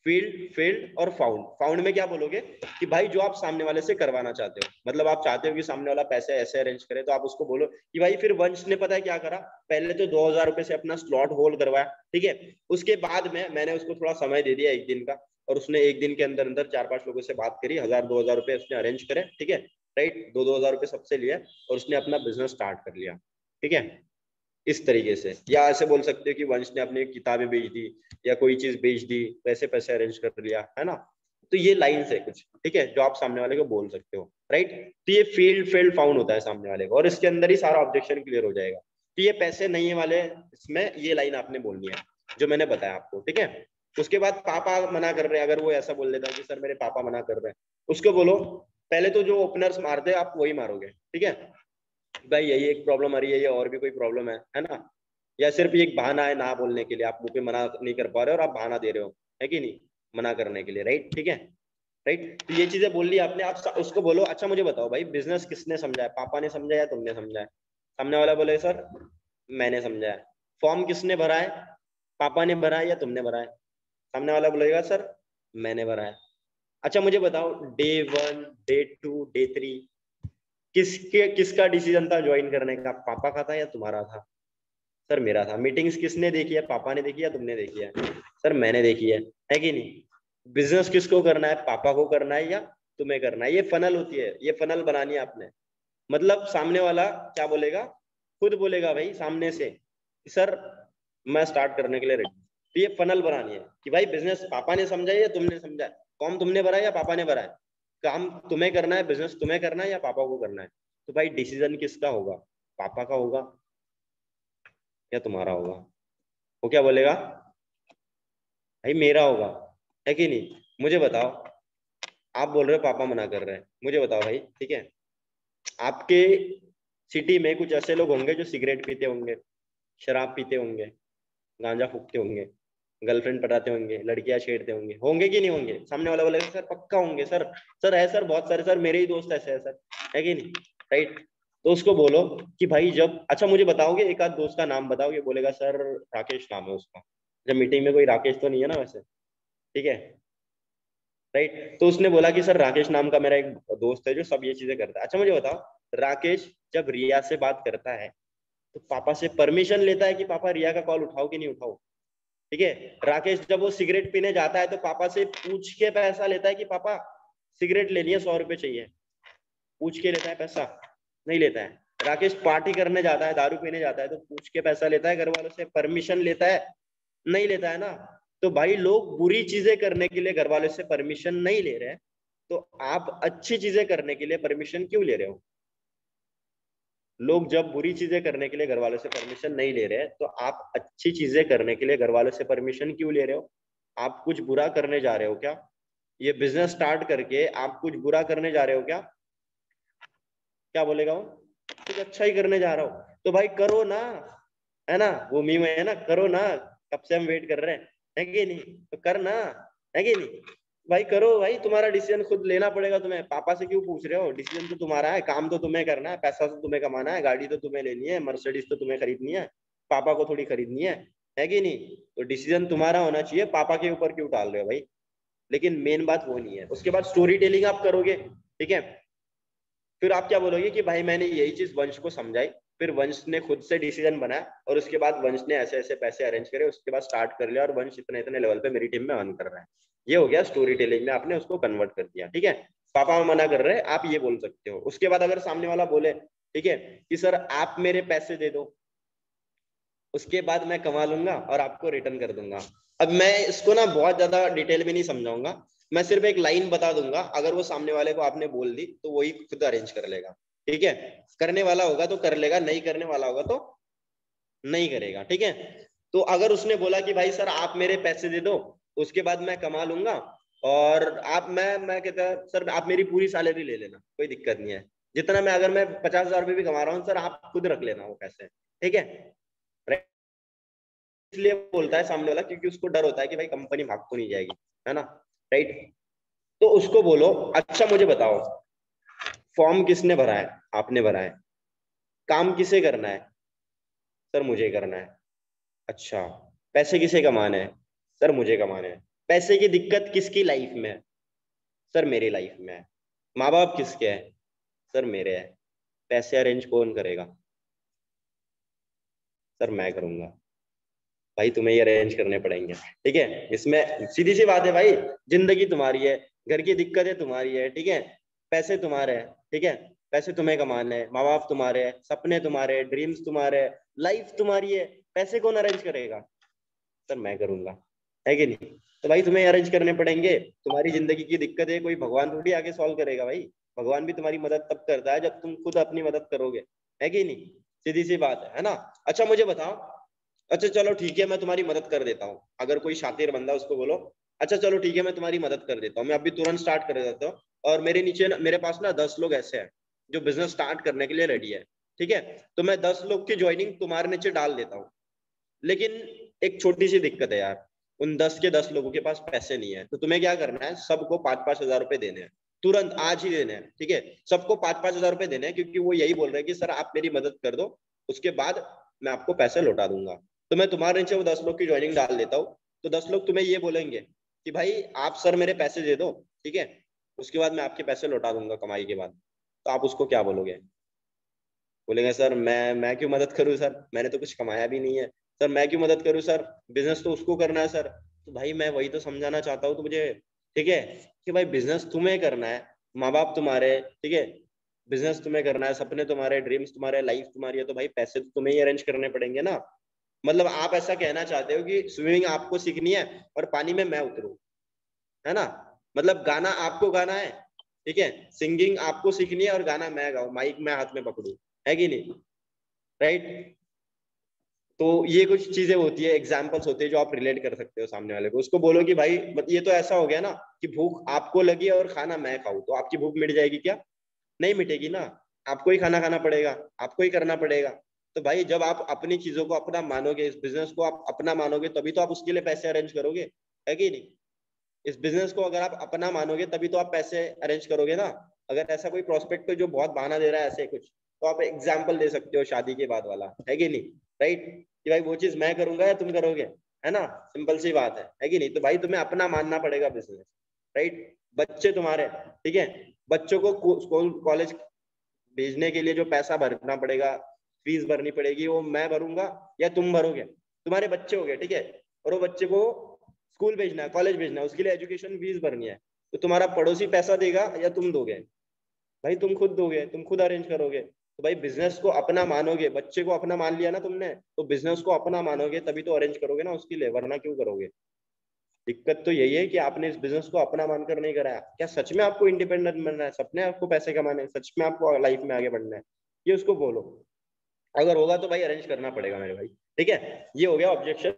फील्ड, फील्ड और फाउंड। फाउंड में क्या बोलोगे कि भाई जो आप सामने वाले से करवाना चाहते हो, मतलब आप चाहते हो कि सामने वाला पैसे ऐसे अरेंज करे, तो आप उसको बोलो कि भाई फिर वंश ने पता है क्या करा, पहले तो 2,000 रुपए से अपना स्लॉट होल्ड करवाया, ठीक है? उसके बाद में मैंने उसको थोड़ा समय दे दिया, 1 दिन का, और उसने 1 दिन के अंदर अंदर 4-5 लोगों से बात करी, 1,000-2,000 रुपए उसने अरेंज करे, ठीक है? राइट, 2-2 हजार रुपए सबसे लिए, और उसने अपना बिजनेस स्टार्ट कर लिया, ठीक है? इस तरीके से। या ऐसे बोल सकते हो कि वंश ने अपनी किताबें बेच दी, या कोई चीज बेच दी, वैसे पैसे अरेंज कर लिया, है ना? तो ये लाइंस है कुछ, ठीक है, जो आप सामने वाले को बोल सकते हो, राइट? तो ये फील्ड, फील्ड फाउंड होता है सामने वाले को, और इसके अंदर ही सारा ऑब्जेक्शन क्लियर हो जाएगा। तो ये पैसे नहीं है वाले, इसमें ये लाइन आपने बोलनी है जो मैंने बताया आपको, ठीक है? उसके बाद पापा मना कर रहे हैं, अगर वो ऐसा बोल देता है कि सर मेरे पापा मना कर रहे हैं, उसको बोलो पहले तो जो ओपनर्स मारते हैं आप वही मारोगे, ठीक है? भाई यही एक प्रॉब्लम आ रही है, या और भी कोई प्रॉब्लम है ना? या सिर्फ ये एक बहाना है ना बोलने के लिए, आप मुंह पे मना नहीं कर पा रहे हो और आप बहाना दे रहे हो, है कि नहीं? मना करने के लिए, राइट? ठीक है, राइट? तो ये चीजें बोल ली आपने। आप उसको बोलो अच्छा मुझे बताओ भाई बिजनेस किसने समझाया, पापा ने समझाया या तुमने समझाया? सामने वाला बोले सर मैंने समझाया। फॉर्म किसने भरा है, पापा ने भरा है या तुमने भरा है? सामने वाला बोलेगा सर मैंने भरा है। अच्छा मुझे बताओ डे 1, डे 2, डे 3 किसका डिसीजन था ज्वाइन करने का, पापा का था या तुम्हारा था? सर मेरा था। मीटिंग्स किसने देखी है, पापा ने देखी या तुमने देखी है? सर मैंने देखी है कि नहीं? बिजनेस किसको करना है, पापा को करना है या तुम्हें करना है? ये फनल होती है, ये फनल बनानी है आपने। मतलब सामने वाला क्या बोलेगा, खुद बोलेगा भाई सामने से कि सर मैं स्टार्ट करने के लिए रेडी। तो ये फनल बनानी है कि भाई बिजनेस पापा ने समझा या तुमने समझा, फॉर्म तुमने भरा है या पापा ने भरा है, काम तुम्हें करना है, बिजनेस तुम्हें करना है या पापा को करना है? तो भाई डिसीजन किसका होगा, पापा का होगा या तुम्हारा होगा? वो क्या बोलेगा, भाई मेरा होगा, है कि नहीं? मुझे बताओ, आप बोल रहे हो पापा मना कर रहे हैं, मुझे बताओ भाई, ठीक है? आपके सिटी में कुछ ऐसे लोग होंगे जो सिगरेट पीते होंगे, शराब पीते होंगे, गांजा फूकते होंगे, गर्लफ्रेंड पटाते होंगे, लड़कियां छेड़ते होंगे, होंगे कि नहीं होंगे? सामने वाला बोलेगा सर पक्का होंगे सर, सर है सर बहुत सारे सर, मेरे ही दोस्त ऐसे है सर, है कि नहीं? राइट? तो उसको बोलो कि भाई जब, अच्छा मुझे बताओगे एक आध दोस्त का नाम बताओगे? बोलेगा सर राकेश नाम है उसका। जब मीटिंग में कोई राकेश तो नहीं है ना वैसे, ठीक है? राइट। तो उसने बोला कि सर राकेश नाम का मेरा एक दोस्त है जो सब ये चीजें करता है। अच्छा मुझे बताओ, राकेश जब रिया से बात करता है तो पापा से परमिशन लेता है कि पापा रिया का कॉल उठाओ कि नहीं उठाओ? ठीक है। राकेश जब वो सिगरेट पीने जाता है तो पापा से पूछ के पैसा लेता है कि पापा सिगरेट लेनी है, 100 रुपए चाहिए, पूछ के लेता है पैसा? नहीं लेता है। राकेश पार्टी करने जाता है, दारू पीने जाता है तो पूछ के पैसा लेता है, घर वालों से परमिशन लेता है? नहीं लेता है ना। तो भाई लोग बुरी चीजें करने के लिए घर वालों से परमिशन नहीं ले रहे हैं, तो आप अच्छी चीजें करने के लिए परमिशन क्यों ले रहे हो? लोग जब बुरी चीजें करने के लिए घर वालों से परमिशन नहीं ले रहे हैं, तो आप अच्छी चीजें करने के लिए घर वालों से परमिशन क्यों ले रहे हो? आप कुछ बुरा करने जा रहे हो क्या? ये बिजनेस स्टार्ट करके आप कुछ बुरा करने जा रहे हो क्या? क्या बोलेगा वो? कुछ अच्छा ही करने जा रहा हो तो भाई करो ना, है ना? वो मीम है ना, करो ना, कब से हम वेट कर रहे हैं, है कि नहीं? तो करना, है कि नहीं? भाई करो भाई, तुम्हारा डिसीजन खुद लेना पड़ेगा तुम्हें। पापा से क्यों पूछ रहे हो? डिसीजन तो तुम्हारा है, काम तो तुम्हें करना है, पैसा तो तुम्हें कमाना है, गाड़ी तो तुम्हें लेनी है, मर्सिडीज तो तुम्हें खरीदनी है, पापा को थोड़ी खरीदनी है कि नहीं? तो डिसीजन तुम्हारा होना चाहिए, पापा के ऊपर क्यों डाल रहे हो भाई? लेकिन मेन बात वो नहीं है। उसके बाद स्टोरी टेलिंग आप करोगे, ठीक है, फिर आप क्या बोलोगे कि भाई मैंने यही चीज वंश को समझाई, फिर वंश ने खुद से डिसीजन बनाया और उसके बाद वंश ने ऐसे ऐसे पैसे अरेंज करे, उसके बाद स्टार्ट कर लिया और वंश इतने इतने लेवल पे मेरी टीम में अर्न कर रहा है। ये हो गया स्टोरी टेलिंग में, आपने उसको कन्वर्ट कर दिया, ठीक है। पापा मना कर रहे हैं, आप ये बोल सकते हो। उसके बाद अगर सामने वाला बोले, ठीक है, कि सर आप मेरे पैसे दे दो, उसके बाद मैं कमा लूंगा और आपको रिटर्न कर दूंगा। अब मैं इसको ना बहुत ज्यादा डिटेल में नहीं समझाऊंगा, मैं सिर्फ एक लाइन बता दूंगा, अगर वो सामने वाले को आपने बोल दी तो वही खुद अरेंज कर लेगा, ठीक है। करने वाला होगा तो कर लेगा, नहीं करने वाला होगा तो नहीं करेगा, ठीक है। तो अगर उसने बोला कि भाई सर आप मेरे पैसे दे दो, उसके बाद मैं कमा लूंगा, और आप मैं कहता सर आप मेरी पूरी सैलरी ले लेना, कोई दिक्कत नहीं है, जितना मैं, अगर मैं 50,000 रुपये भी कमा रहा हूँ सर आप खुद रख लेना वो पैसे, ठीक है। इसलिए बोलता है सामने वाला क्योंकि उसको डर होता है कि भाई कंपनी भाग तो नहीं जाएगी, है ना, राइट। तो उसको बोलो अच्छा मुझे बताओ, फॉर्म किसने भरा है? आपने भरा है। काम किसे करना है? सर मुझे करना है। अच्छा, पैसे किसे कमाने हैं? सर मुझे कमाने हैं। पैसे की दिक्कत किसकी लाइफ में है? सर मेरी लाइफ में है। माँ बाप किसके हैं? सर मेरे हैं। पैसे अरेंज कौन करेगा? सर मैं करूंगा। भाई तुम्हें ये अरेंज करने पड़ेंगे, ठीक है। इसमें सीधी सी बात है भाई, जिंदगी तुम्हारी है, घर की दिक्कतें तुम्हारी है, ठीक है, पैसे तुम्हारे हैं, ठीक है, पैसे तुम्हें कमाने हैं, माँ बाप तुम्हारे हैं, सपने तुम्हारे, ड्रीम्स तुम्हारे, लाइफ तुम्हारी है, पैसे कौन अरेंज करेगा? सर मैं करूंगा, है कि नहीं? तो भाई तुम्हें अरेंज करने पड़ेंगे। तुम्हारी जिंदगी की दिक्कत है, कोई भगवान थोड़ी आके सॉल्व करेगा भाई। भगवान भी तुम्हारी मदद तब करता है जब तुम खुद अपनी मदद करोगे, है कि नहीं? सीधी सी बात है ना। अच्छा मुझे बताओ, अच्छा चलो ठीक है मैं तुम्हारी मदद कर देता हूँ, अगर कोई शातिर बंदा उसको बोलो अच्छा चलो ठीक है मैं तुम्हारी मदद कर देता हूँ, मैं अभी तुरंत स्टार्ट कर देता हूँ, और मेरे नीचे मेरे पास ना 10 लोग ऐसे हैं जो बिजनेस स्टार्ट करने के लिए रेडी है, ठीक है, तो मैं 10 लोग की ज्वाइनिंग तुम्हारे नीचे डाल देता हूँ। लेकिन एक छोटी सी दिक्कत है यार, उन 10 के 10 लोगों के पास पैसे नहीं है, तो तुम्हें क्या करना है, सबको 5-5 हजार रुपए देने हैं, तुरंत आज ही देने हैं, ठीक है। सबको 5-5 हजार रुपए देने हैं, क्योंकि वो यही बोल रहे हैं कि सर आप मेरी मदद कर दो, उसके बाद मैं आपको पैसे लौटा दूंगा। तो मैं तुम्हारे नीचे वो 10 लोग की ज्वाइनिंग डाल देता हूँ। तो 10 लोग तुम्हें ये बोलेंगे कि भाई आप सर मेरे पैसे दे दो, ठीक है, उसके बाद मैं आपके पैसे लौटा दूंगा कमाई के बाद। तो आप उसको क्या बोलोगे? बोलेंगे सर मैं क्यों मदद करूं सर, मैंने तो कुछ कमाया भी नहीं है। सर मैं क्यों मदद करूं सर, बिजनेस तो उसको करना है सर। तो भाई मैं वही तो समझाना चाहता हूँ तो मुझे, ठीक है, कि भाई बिजनेस तुम्हें करना है, माँ बाप तुम्हारे, ठीक है, बिजनेस तुम्हें करना है, सपने तुम्हारे, ड्रीम्स तुम्हारे, लाइफ तुम्हारी है, तो भाई पैसे तो तुम्हें ही अरेंज करने पड़ेंगे ना। मतलब आप ऐसा कहना चाहते हो कि स्विमिंग आपको सीखनी है और पानी में मैं उतरूं, है ना? मतलब गाना आपको गाना है, ठीक है, सिंगिंग आपको सीखनी है और गाना मैं गाऊं, माइक मैं हाथ में पकड़ू, है कि नहीं, राइट। तो ये कुछ चीजें होती है, एग्जाम्पल्स होते हैं जो आप रिलेट कर सकते हो सामने वाले को। उसको बोलो कि भाई ये तो ऐसा हो गया ना कि भूख आपको लगी और खाना मैं खाऊं, तो आपकी भूख मिट जाएगी क्या? नहीं मिटेगी ना। आपको ही खाना खाना पड़ेगा, आपको ही करना पड़ेगा। तो भाई जब आप अपनी चीजों को अपना मानोगे, इस बिजनेस को आप अपना मानोगे, तभी तो आप उसके लिए पैसे अरेंज करोगे, है कि नहीं? इस बिजनेस को अगर आप अपना मानोगे तभी तो आप पैसे अरेंज करोगे ना। अगर ऐसा कोई प्रोस्पेक्ट जो बहुत बहाना दे रहा है ऐसे कुछ, तो आप एग्जाम्पल दे सकते हो शादी के बाद वाला, है कि नहीं, राइट, कि भाई वो चीज मैं करूंगा या तुम करोगे, है ना, सिंपल सी बात है कि नहीं? तो भाई तुम्हें अपना मानना पड़ेगा बिजनेस, राइट। बच्चे तुम्हारे, ठीक है, बच्चों को स्कूल कॉलेज भेजने के लिए जो पैसा भरना पड़ेगा, फीस भरनी पड़ेगी, वो मैं भरूंगा या तुम भरोगे? तुम्हारे बच्चे हो गए, ठीक है, और वो बच्चे को स्कूल भेजना है, कॉलेज भेजना है, उसके लिए एजुकेशन फीस भरनी है, तो तुम्हारा पड़ोसी पैसा देगा या तुम दोगे? भाई तुम खुद दोगे, तुम खुद अरेंज करोगे। तो भाई बिजनेस को अपना मानोगे, बच्चे को अपना मान लिया ना तुमने, तो बिजनेस को अपना मानोगे तभी तो अरेंज करोगे ना उसके लिए, वरना क्यों करोगे? दिक्कत तो यही है कि आपने इस बिजनेस को अपना मानकर नहीं कराया। क्या सच में आपको इंडिपेंडेंट बनना है, सपने आपको पैसे कमाने हैं, सच में आपको लाइफ में आगे बढ़ना है? ये उसको बोलो। अगर होगा तो भाई अरेंज करना पड़ेगा मेरे भाई, ठीक है। ये हो गया ऑब्जेक्शन।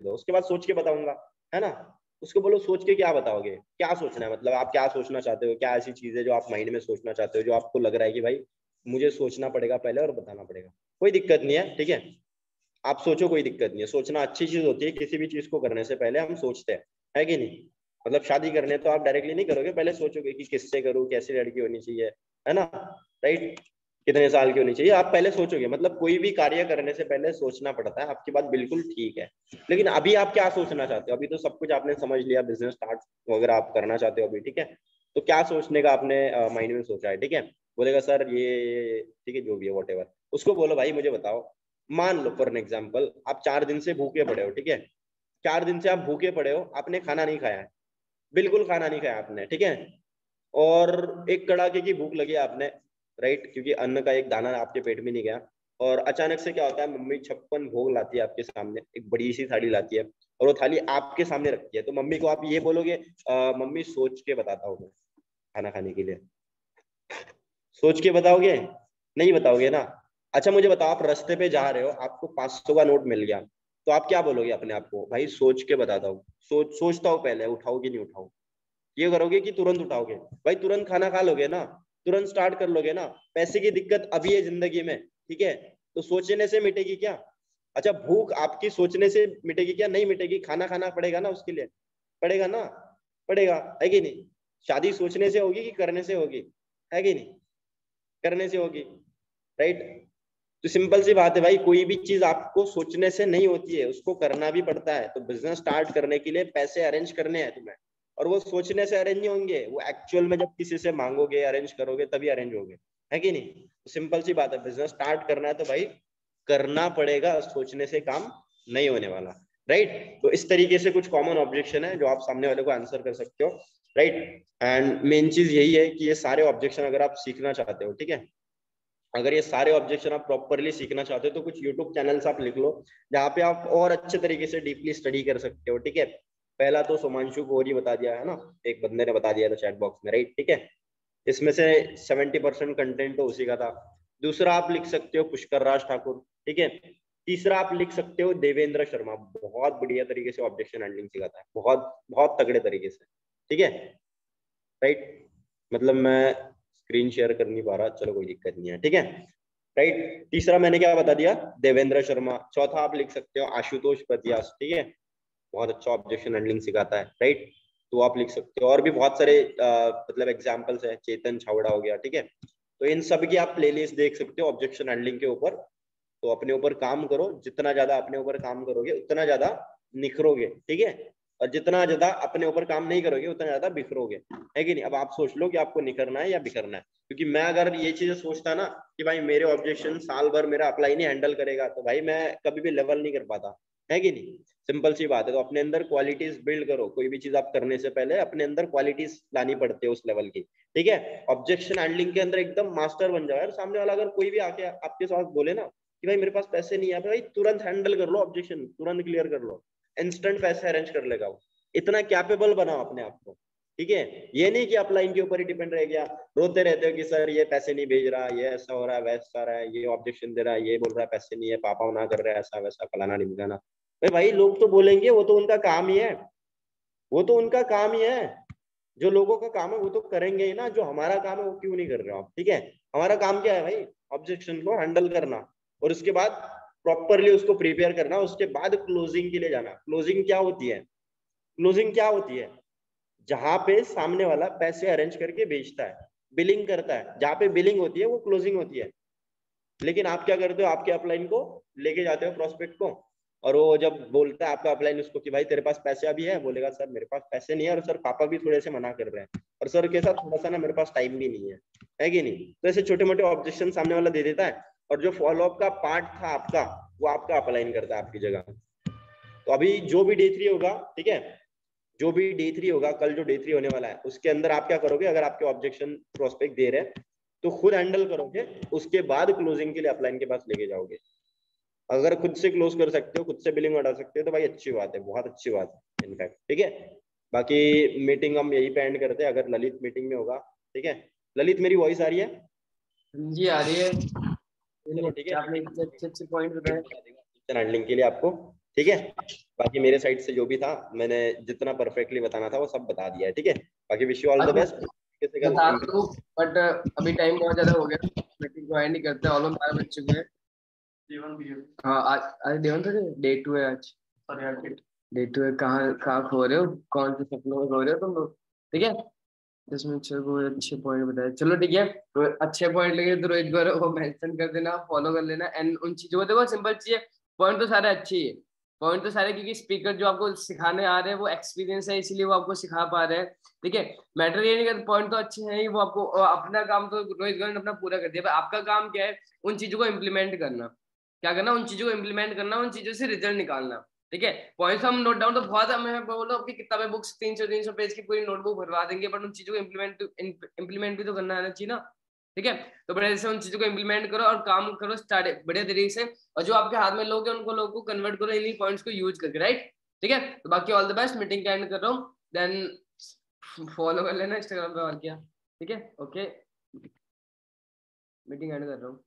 उसके बाद सोच के बताऊंगा, है ना। उसको बोलो सोच के क्या बताओगे, क्या सोचना है, मतलब आप क्या सोचना चाहते हो, क्या ऐसी चीज है जो आप माइंड में सोचना चाहते हो, जो आपको लग रहा है कि भाई मुझे सोचना पड़ेगा पहले और बताना पड़ेगा। कोई दिक्कत नहीं है, ठीक है, आप सोचो, कोई दिक्कत नहीं है, सोचना अच्छी चीज होती है। किसी भी चीज को करने से पहले हम सोचते हैं, है कि नहीं। मतलब शादी करने तो आप डायरेक्टली नहीं करोगे, पहले सोचोगे कि किससे करूँ, कैसी लड़की होनी चाहिए, है ना, राइट, कितने साल की होनी चाहिए, आप पहले सोचोगे। मतलब कोई भी कार्य करने से पहले सोचना पड़ता है, आपकी बात बिल्कुल ठीक है। लेकिन अभी आप क्या सोचना चाहते हो? अभी तो सब कुछ आपने समझ लिया, बिजनेस स्टार्ट वगैरह आप करना चाहते हो अभी, ठीक है। तो क्या सोचने का आपने माइंड में सोचा है, ठीक है। बोलेगा सर ये ठीक है, जो भी है वॉट एवर। उसको बोलो भाई मुझे बताओ, मान लो फॉर एन एग्जाम्पल आप 4 दिन से भूखे पड़े हो, ठीक है। 4 दिन से आप भूखे पड़े हो, आपने खाना नहीं खाया है, बिल्कुल खाना नहीं खाया आपने, ठीक है। और एक कड़ाके की भूख लगी आपने, राइट, क्योंकि अन्न का एक दाना आपके पेट में नहीं गया। और अचानक से क्या होता है, मम्मी 56 भोग लाती है आपके सामने, एक बड़ी सी थाली लाती है, और वो थाली आपके सामने रखती है। तो मम्मी को आप ये बोलोगे, मम्मी सोच के बताता हूँ मैं खाना खाने के लिए"? सोच के बताओगे? नहीं बताओगे ना। अच्छा मुझे बताओ, आप रास्ते पे जा रहे हो, आपको 500 का नोट मिल गया, तो आप क्या बोलोगे अपने आप को? भाई सोच के बताता हूँ, सोचता हूँ पहले, उठाओ कि नहीं उठाओ। ये करोगे कि तुरंत उठाओगे? भाई तुरंत खाना खा लोगे ना, तुरंत स्टार्ट कर लोगे ना। पैसे की दिक्कत अभी है जिंदगी में, ठीक है, तो सोचने से मिटेगी क्या? अच्छा भूख आपकी सोचने से मिटेगी क्या? नहीं मिटेगी, खाना खाना पड़ेगा ना उसके लिए, पड़ेगा ना, पड़ेगा, है कि नहीं। शादी सोचने से होगी कि करने से होगी? है कि नहीं, करने से होगी, राइट। तो सिंपल सी बात है भाई, कोई भी चीज आपको सोचने से नहीं होती है, उसको करना भी पड़ता है। तो बिजनेस स्टार्ट करने के लिए पैसे अरेंज करने हैं तुम्हें, और वो सोचने से अरेंज नहीं होंगे, वो एक्चुअल में जब किसी से मांगोगे, अरेंज करोगे, तभी अरेंज होंगे, है कि नहीं। तो सिंपल सी बात है, बिजनेस स्टार्ट करना है तो भाई करना पड़ेगा, सोचने से काम नहीं होने वाला, राइट। तो इस तरीके से कुछ कॉमन ऑब्जेक्शन है जो आप सामने वाले को आंसर कर सकते हो, राइट। एंड मेन चीज यही है कि ये सारे ऑब्जेक्शन अगर आप सीखना चाहते हो, ठीक है, अगर ये सारे ऑब्जेक्शन आप प्रॉपरली सीखना चाहते हो, तो कुछ यूट्यूब चैनल्स आप लिख लो जहाँ पे आप और अच्छे तरीके से डीपली स्टडी कर सकते हो, ठीक है। पहला तो सोमांशु गौरी बता दिया है ना, एक बंदे ने बता दिया था चैट बॉक्स में, राइट, ठीक है। इसमें से 70% कंटेंट तो उसी का था। दूसरा आप लिख सकते हो पुष्कर राज ठाकुर, ठीक है। तीसरा आप लिख सकते हो देवेंद्र शर्मा, बहुत बढ़िया तरीके से ऑब्जेक्शन हैंडलिंग सिखाता है, बहुत बहुत तगड़े तरीके से, ठीक है, राइट। मतलब मैं स्क्रीन शेयर कर नहीं पा रहा, चलो कोई दिक्कत नहीं है, ठीक है, राइट। तीसरा मैंने क्या बता दिया, देवेंद्र शर्मा। चौथा आप लिख सकते हो आशुतोष प्रत्याश, ठीक है, बहुत अच्छा ऑब्जेक्शन हैंडलिंग सिखाता है, राइट। तो आप लिख सकते हो। और भी बहुत सारे मतलब एग्जाम्पल्स है, चेतन छावड़ा हो गया, ठीक है। तो इन सब की आप प्लेलिस्ट देख सकते हो ऑब्जेक्शन हैंडलिंग के ऊपर। तो अपने ऊपर काम करो, जितना ज्यादा अपने ऊपर काम करोगे उतना ज्यादा निखरोगे, ठीक है। और जितना ज्यादा अपने ऊपर काम नहीं करोगे उतना ज्यादा बिखरोगे, है कि नहीं। अब आप सोच लो कि आपको निखरना है या बिखरना है, क्योंकि मैं अगर ये चीजें सोचता ना कि भाई मेरे ऑब्जेक्शन साल भर मेरा अप्लाई नहीं हैंडल करेगा, तो भाई मैं कभी भी लेवल नहीं कर पाता, है कि नहीं। सिंपल सी बात है। तो अपने अंदर क्वालिटीज बिल्ड करो, कोई भी चीज आप करने से पहले अपने अंदर क्वालिटीज लानी पड़ती है उस लेवल की, ठीक है। ऑब्जेक्शन हैंडलिंग के अंदर एकदम मास्टर बन जाओ यार। सामने वाला अगर कोई भी आके आपके साथ बोले ना कि भाई मेरे पास पैसे नहीं है, भाई तुरंत हैंडल कर लो, ऑब्जेक्शन तुरंत क्लियर कर लो, इंस्टेंट पैसे अरेंज कर लेगा वो। इतना कैपेबल बनाओ अपने आप को, ठीक है। ये नहीं कि आप लाइन के ऊपर ही डिपेंड रह गया, रोते रहते हो कि सर ये पैसे नहीं भेज रहा, ये ऐसा हो रहा है, वैसा रहा है, ये ऑब्जेक्शन दे रहा है, ये बोल रहा है पैसे नहीं है, पापा मना कर रहा है, ऐसा वैसा फलाना ढिमकाना। भाई लोग तो बोलेंगे, वो तो उनका काम ही है, वो तो उनका काम ही है। जो लोगों का काम है वो तो करेंगे ही ना, जो हमारा काम है वो क्यों नहीं कर रहे हो आप, ठीक है। हमारा काम क्या है भाई, ऑब्जेक्शन को हैंडल करना, और उसके बाद प्रॉपरली उसको प्रिपेयर करना, उसके बाद क्लोजिंग के लिए जाना। क्लोजिंग क्या होती है? क्लोजिंग क्या होती है? जहां पे सामने वाला पैसे अरेंज करके बेचता है, बिलिंग करता है, जहां पे बिलिंग होती है वो क्लोजिंग होती है। लेकिन आप क्या करते हो, आपके अपलाइन को लेके जाते हो, प्रोस्पेक्ट को, और वो जब बोलता है आपका अपलाइन उसको कि भाई तेरे पास पैसे अभी है, बोलेगा सर मेरे पास पैसे नहीं है और सर पापा भी थोड़े से मना कर रहे हैं और सर के साथ थोड़ा सा ना मेरे पास टाइम भी नहीं है कि नहीं। तो ऐसे छोटे मोटे ऑब्जेक्शन सामने वाला दे देता है और जो फॉलोअप का पार्ट था आपका वो आपका अपलाइन करता है आपकी जगह। तो अभी जो भी डे 3 होगा, ठीक है, जो भी डे 3 होगा, कल जो डे 3 होने वाला है उसके अंदर आप क्या करोगे, अगर आपके ऑब्जेक्शन प्रोस्पेक्ट दे रहे हैं तो खुद हैंडल करोगे, उसके बाद क्लोजिंग के लिए अपलाइन के पास लेके जाओगे। अगर खुद से क्लोज कर सकते हो, खुद से बिलिंग उठा सकते हो तो भाई अच्छी बात है, बहुत अच्छी बात है इनफैक्ट, ठीक है। बाकी मीटिंग हम यही पे एंड करते हैं, अगर ललित मीटिंग में होगा, ठीक है। ललित मेरी वॉइस आ रही है? जी आ रही है। चलो ठीक है, आपने अच्छे अच्छे पॉइंट बताए हैंडलिंग के लिए आपको, ठीक है। बाकी मेरे साइड से जो भी था मैंने जितना परफेक्टली बताना था वो सब बता दिया है, ठीक है। बाकी wish you all the best. बता दो, बट अभी टाइम बहुत ज्यादा हो गया, मीटिंग को एंड नहीं करते, ऑलमोस्ट 12 बज चुके हैं। हाँ आज डे 1 था, डे 2 है आज। डे 2 है। कहाँ कहाँ खो रहे हो, कौन से सपनों में खो रहे हो तुम लोग? ठीक है, जिसमें को अच्छे पॉइंट बताए। चलो ठीक है, तो अच्छे पॉइंट लगे तो रोहित गौरव को मेंशन कर देना, फॉलो कर लेना। एंड उन चीजों को देखो, सिंपल चीज है, पॉइंट तो सारे अच्छे ही है, पॉइंट तो सारे, क्योंकि स्पीकर जो आपको सिखाने आ रहे हैं वो एक्सपीरियंस है, इसीलिए वो आपको सिखा पा रहे हैं। ठीक है, मैटर ये नहीं करता, पॉइंट तो अच्छे हैं ही, वो आपको अपना काम तो रोहित गौरव ने अपना पूरा कर दिया। आपका काम क्या है, उन चीजों को इम्प्लीमेंट करना। क्या करना, उन चीजों को इम्प्लीमेंट करना, उन चीजों से रिजल्ट निकालना। ठीक है, पॉइंट्स हम नोट डाउन तो बहुत, मैं बोलो आपकी किताबें बुक्स 300 पेज की पूरी नोटबुक भरवा देंगे, बट उन चीजों को इम्प्लीमेंट भी तो करना आना चाहिए ना। ठीक है, तो बढ़िया से उन चीजों को इम्प्लीमेंट करो और काम करो स्टार्ट बढ़िया तरीके से, और जो आपके हाथ में लोग हैं उनको लोगों को कन्वर्ट करो इन्हीं पॉइंट्स को यूज करके, राइट। ठीक है, तो बाकी ऑल द बेस्ट, मीटिंग का एंड कर रहा हूँ, देन फॉलो कर लेना इंस्टाग्राम पे, और क्या। ठीक है, ओके, मीटिंग एंड कर रहा हूँ।